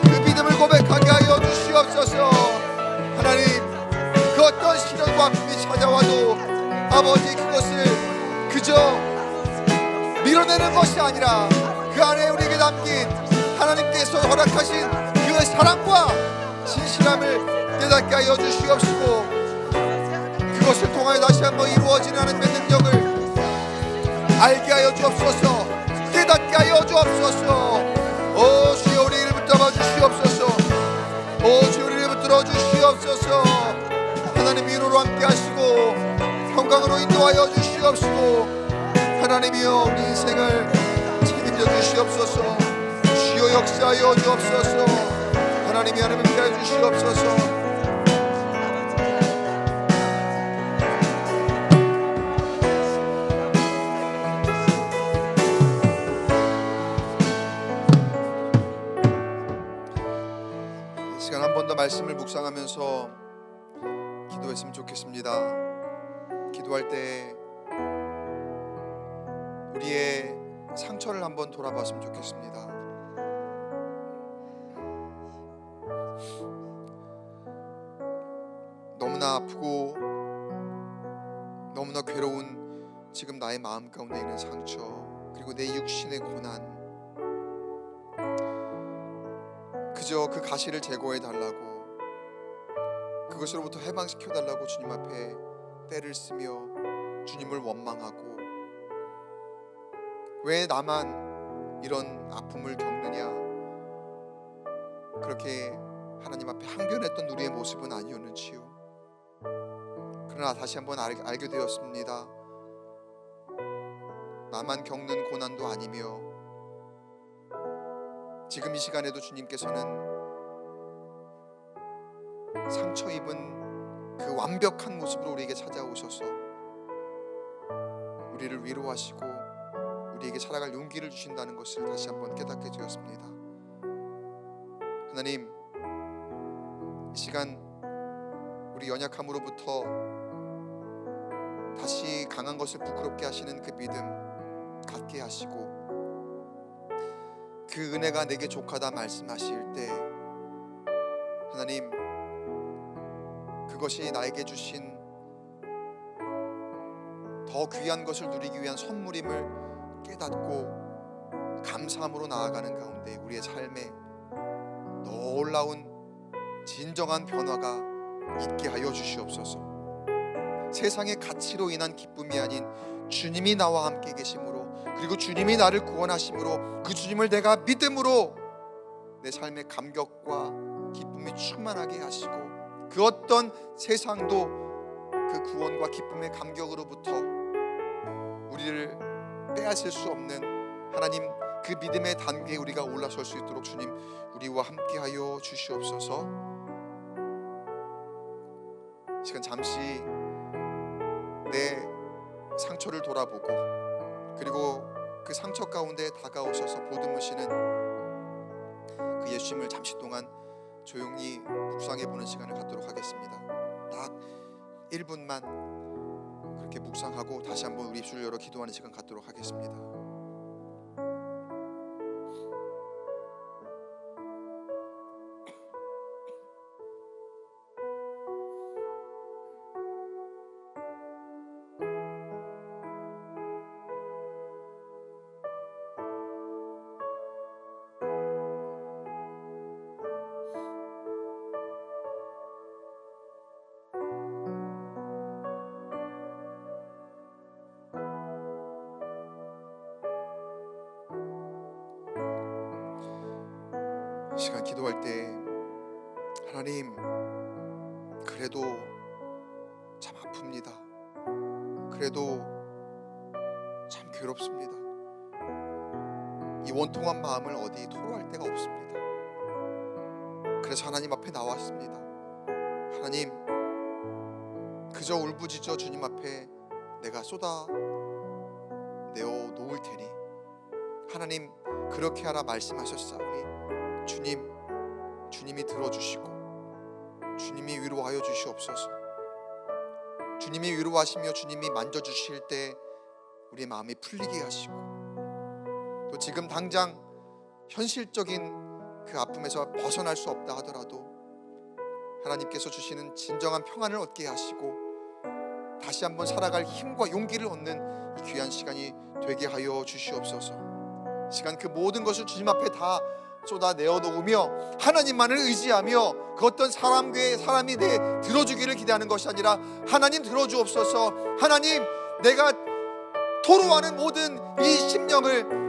그 믿음을 고백하게 하여 주시옵소서. 하나님 그 어떤 시련과 아픔이 찾아와도 아버지 그것을 그저 밀어내는 것이 아니라 그 안에 우리에게 담긴 하나님께서 허락하신 그 사랑과 진실함을 깨닫게 하여 주시옵시고 그것을 통하여 다시 한번 이루어지는 하나님의 능력을 알게 하여 주옵소서. 깨닫게 하여 주옵소서. 오 주여 우리 이름을 붙잡아 주시옵소서. 오 주여 우리 이름을 붙들어 주시옵소서. 하나님 위로로 함께 하시고 평강으로 인도하여 주시옵시고 하나님이여 우리 인생을 책임져 주시옵소서. 주여 역사하여 주옵소서. 하나님이 하나님을 피하여 주시옵소서. 이 시간 한 번 더 말씀을 묵상하면서 기도했으면 좋겠습니다. 기도할 때 우리의 상처를 한번 돌아봤으면 좋겠습니다. 너무나 아프고 너무나 괴로운 지금 나의 마음 가운데 있는 상처 그리고 내 육신의 고난 그저 그 가시를 제거해 달라고 그것으로부터 해방시켜 달라고 주님 앞에 때를 쓰며 주님을 원망하고 왜 나만 이런 아픔을 겪느냐 그렇게 하나님 앞에 항변했던 우리의 모습은 아니었는지요. 그러나 다시 한번 알게 되었습니다. 나만 겪는 고난도 아니며 지금 이 시간에도 주님께서는 상처 입은 그 완벽한 모습으로 우리에게 찾아오셔서 우리를 위로하시고 우리에게 살아갈 용기를 주신다는 것을 다시 한번 깨닫게 되었습니다. 하나님 이 시간 우리 연약함으로부터 다시 강한 것을 부끄럽게 하시는 그 믿음 갖게 하시고 그 은혜가 내게 족하다 말씀하실 때 하나님 그것이 나에게 주신 더 귀한 것을 누리기 위한 선물임을 깨닫고 감사함으로 나아가는 가운데 우리의 삶에 놀라운 진정한 변화가 있게 하여 주시옵소서. 세상의 가치로 인한 기쁨이 아닌 주님이 나와 함께 계심으로 그리고 주님이 나를 구원하심으로 그 주님을 내가 믿음으로 내 삶의 감격과 기쁨이 충만하게 하시고 그 어떤 세상도 그 구원과 기쁨의 감격으로부터 우리를 빼앗을 수 없는 하나님 그 믿음의 단계에 우리가 올라설 수 있도록 주님 우리와 함께하여 주시옵소서. 시간 잠시 내 상처를 돌아보고 그리고 그 상처 가운데 다가오셔서 보듬으시는 그 예수님을 잠시 동안 조용히 묵상해 보는 시간을 갖도록 하겠습니다. 딱 1분만 그렇게 묵상하고 다시 한번 우리 입술을 열어 기도하는 시간 갖도록 하겠습니다. 시간 기도할 때 하나님 그래도 참 아픕니다. 그래도 참 괴롭습니다. 이 원통한 마음을 어디 토로할 데가 없습니다. 그래서 하나님 앞에 나왔습니다. 하나님 그저 울부짖어 주님 앞에 내가 쏟아 내어 놓을 테니 하나님 그렇게 하라 말씀하셨사오니 주님이 들어주시고 주님이 위로하여 주시옵소서. 주님이 위로하시며 주님이 만져주실 때 우리의 마음이 풀리게 하시고 또 지금 당장 현실적인 그 아픔에서 벗어날 수 없다 하더라도 하나님께서 주시는 진정한 평안을 얻게 하시고 다시 한번 살아갈 힘과 용기를 얻는 이 귀한 시간이 되게 하여 주시옵소서. 시간 그 모든 것을 주님 앞에 다 쏟아내어 놓으며 하나님만을 의지하며 그 어떤 사람이 내 들어주기를 기대하는 것이 아니라 하나님 들어주옵소서. 하나님 내가 토로하는 모든 이 심경을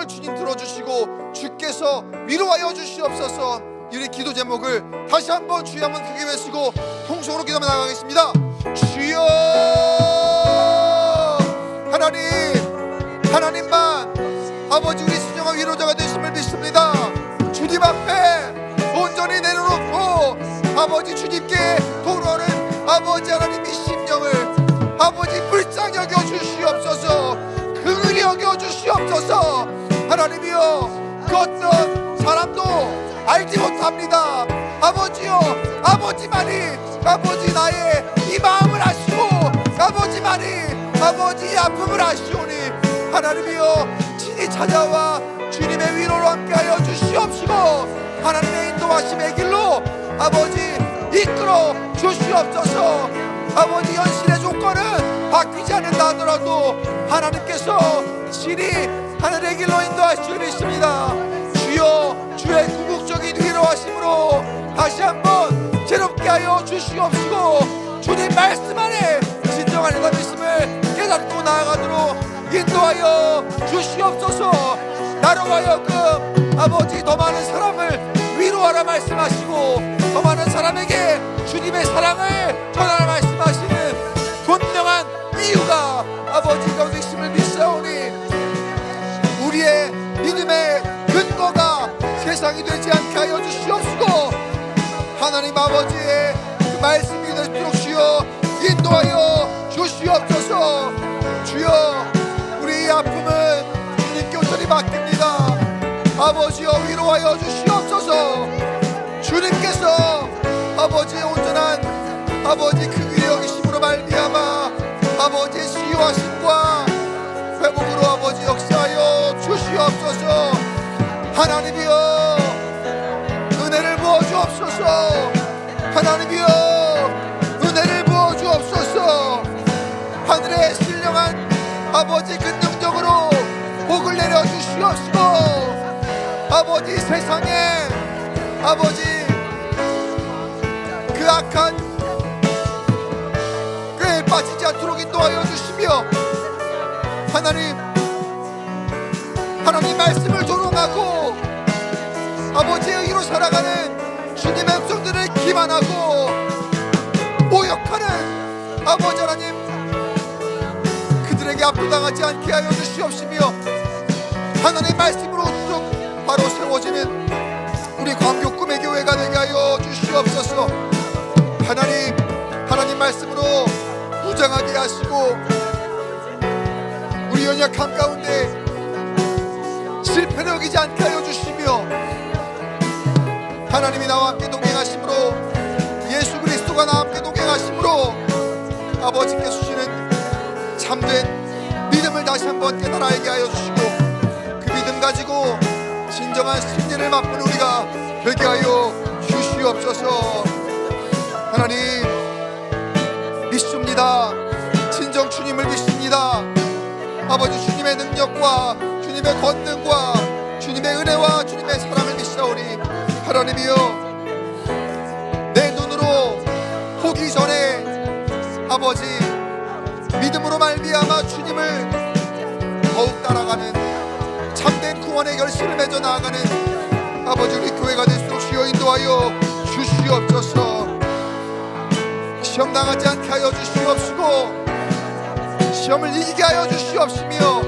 주님 들어주시고 주께서 위로하여 주시옵소서. 우리 기도 제목을 다시 한번 주여 한번 크게 외치고 통성으로 기도하며 나가겠습니다. 주여 하나님만 아버지 우리 진정한 위로자가 되심을 믿습니다. 주님 앞에 온전히 내려놓고 아버지 주님께 토로하는 아버지 하나님 이 심령을 아버지 불쌍히 여겨주시옵소서. 긍휼히 여겨주시옵소서. 하나님이여 그 어떤 사람도 알지 못합니다. 아버지여 아버지만이 아버지 나의 이 마음을 아시고 아버지만이 아버지 이 아픔을 아시오니 하나님이여 친히 찾아와 주님의 위로로 함께하여 주시옵시고 하나님의 인도하심의 길로 아버지 이끌어 주시옵소서. 아버지 현실의 조건은 바뀌지 않는다 하더라도 하나님께서 친히 하늘의 길로 인도하실 줄 믿습니다. 주여 주의 궁극적인 위로하심으로 다시 한번 새롭게 하여 주시옵시고 주님 말씀 안에 진정한 인간 믿음을 깨닫고 나아가도록 인도하여 주시옵소서. 나로 하여금 아버지 더 많은 사람을 위로하라 말씀하시고 더 많은 사람에게 주님의 사랑을 전하라 말씀하시는 분명한 이유가 아버지 가운데 있음을 믿사오니 우리의 믿음의 근거가 세상이 되지 않게 하여 주시옵시고 하나님 아버지의 그 말씀이 되도록 주여 인도하여 주시옵소서. 주여 우리의 아픔은 주님께 온전히 맡깁니다. 아버지여 위로하여 주시옵소서. 주님께서 아버지의 온전한 아버지 그 위에 여기심으로 말미암아 아버지의 치유하심과 회복으로 아버지 역사하여 주시옵소서. 하나님이여 은혜를 부어주옵소서. 하나님이여 은혜를 부어주옵소서. 하늘의 신령한 아버지 근능적으로 복을 내려주시옵시고 아버지 세상에 아버지 그 악한 꾀에 빠지지 않도록 인도하여 주시며 하나님 말씀을 조롱하고 아버지의 의로 살아가는 주님의 백성들을 기만하고 모욕하는 아버지 하나님 그들에게 앞에 압도당하지 않게 하여 주시옵시며, 하나님의 말씀으로 쭉 바로 세워지는 우리 광교 꿈의 교회가 되게 하여 주시옵소서. 하나님 말씀으로 무장하게 하시고, 우리 연약함 가운데 실패를 여기지 않게 하여 주시며, 하나님이 나와 함께 동행하심으로, 예수 그리스도가 나와 함께 동행하심으로 아버지께 주시는 참된 믿음을 다시 한번 깨달아 알게 하여 주시고, 그 믿음 가지고 진정한 승리를 맛보는 우리가 되게 하여 주시옵소서. 하나님 믿습니다. 진정 주님을 믿습니다. 아버지, 주님의 능력과 주님의 권능과 주님의 은혜와 주님의 사랑을 믿사오니, 하나님이여, 내 눈으로 보기 전에 아버지 믿음으로 말미암아 주님을 더욱 따라가는 참된 구원의 결실을 맺어 나아가는 아버지 우리 교회가 될수록 주여 인도하여 주시옵소서. 시험 당하지 않게 하여 주시옵시고, 시험을 이기게 하여 주시옵시며,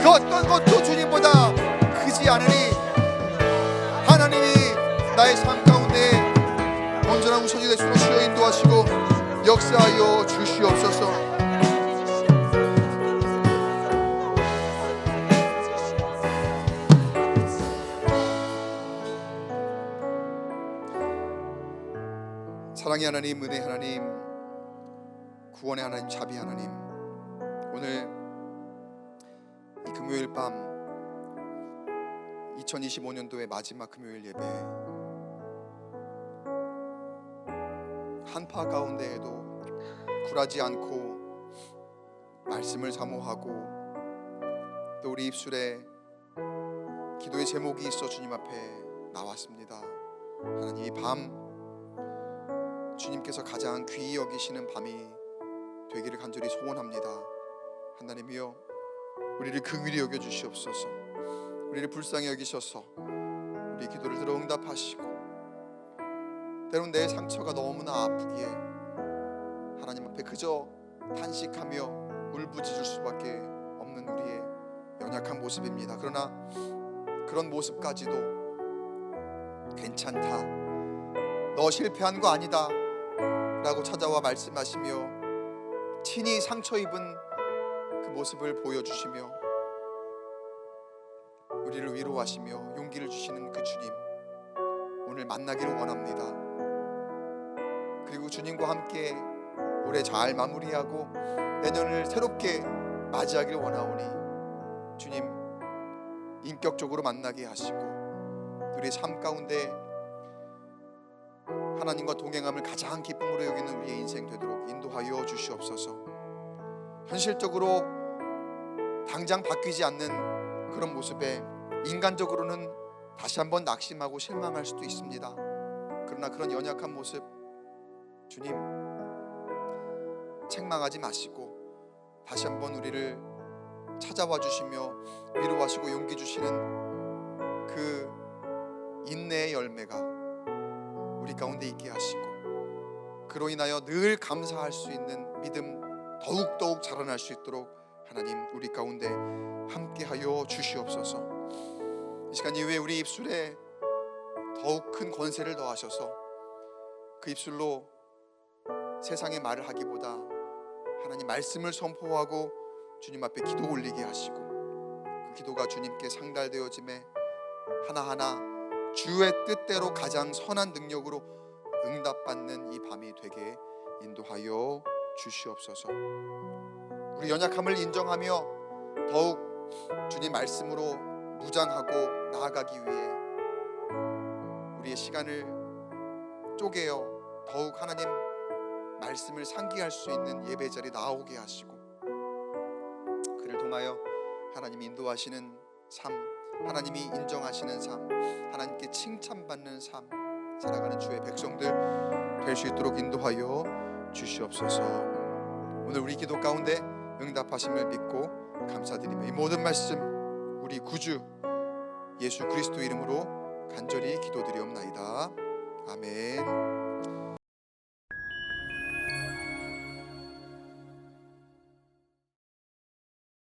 그 어떤 것도 주님보다 크지 않으니 하나님이 나의 삶 가운데 온전한 우선이 될수록 주여 인도하시고 역사하여 주시옵소서. 사랑의 하나님, 은혜의 하나님, 구원의 하나님, 자비 하나님, 오늘 이 금요일 밤 2025년도의 마지막 금요일 예배, 한파 가운데에도 굴하지 않고 말씀을 사모하고, 또 우리 입술에 기도의 제목이 있어 주님 앞에 나왔습니다. 하나님, 이 밤 주님께서 가장 귀히 여기시는 밤이 되기를 간절히 소원합니다. 하나님이여, 우리를 긍휼히 여겨 주시옵소서. 우리를 불쌍히 여기셔서 우리 기도를 들어 응답하시고, 때론 내 상처가 너무나 아프기에 하나님 앞에 그저 탄식하며 울부짖을 수밖에 없는 우리의 연약한 모습입니다. 그러나 그런 모습까지도 괜찮다, 너 실패한 거 아니다 라고 찾아와 말씀하시며, 친히 상처 입은 그 모습을 보여주시며 우리를 위로하시며 용기를 주시는 그 주님, 오늘 만나기를 원합니다. 그리고 주님과 함께 올해 잘 마무리하고 내년을 새롭게 맞이하기를 원하오니, 주님 인격적으로 만나게 하시고 우리의 삶 가운데 하나님과 동행함을 가장 기쁨으로 여기는 우리의 인생 되도록 인도하여 주시옵소서. 현실적으로 당장 바뀌지 않는 그런 모습에 인간적으로는 다시 한번 낙심하고 실망할 수도 있습니다. 그러나 그런 연약한 모습, 주님 책망하지 마시고 다시 한번 우리를 찾아와 주시며 위로하시고 용기 주시는 그 인내의 열매가 우리 가운데 있게 하시고, 그로 인하여 늘 감사할 수 있는 믿음 더욱더욱 자라날 수 있도록 하나님 우리 가운데 함께하여 주시옵소서. 이 시간 이후에 우리 입술에 더욱 큰 권세를 더하셔서 그 입술로 세상의 말을 하기보다 하나님 말씀을 선포하고 주님 앞에 기도 올리게 하시고, 그 기도가 주님께 상달되어짐에 하나하나 주의 뜻대로 가장 선한 능력으로 응답받는 이 밤이 되게 인도하여 주시옵소서. 우리 연약함을 인정하며 더욱 주님 말씀으로 무장하고 나아가기 위해 우리의 시간을 쪼개어 더욱 하나님 말씀을 상기할 수 있는 예배 자리에 나오게 하시고, 그를 통하여 하나님이 인도하시는 삶, 하나님이 인정하시는 삶, 하나님께 칭찬받는 삶 살아가는 주의 백성들 될 수 있도록 인도하여 주시옵소서. 오늘 우리 기도 가운데 응답하심을 믿고 감사드리며 이 모든 말씀 우리 구주 예수 그리스도 이름으로 간절히 기도드리옵나이다. 아멘.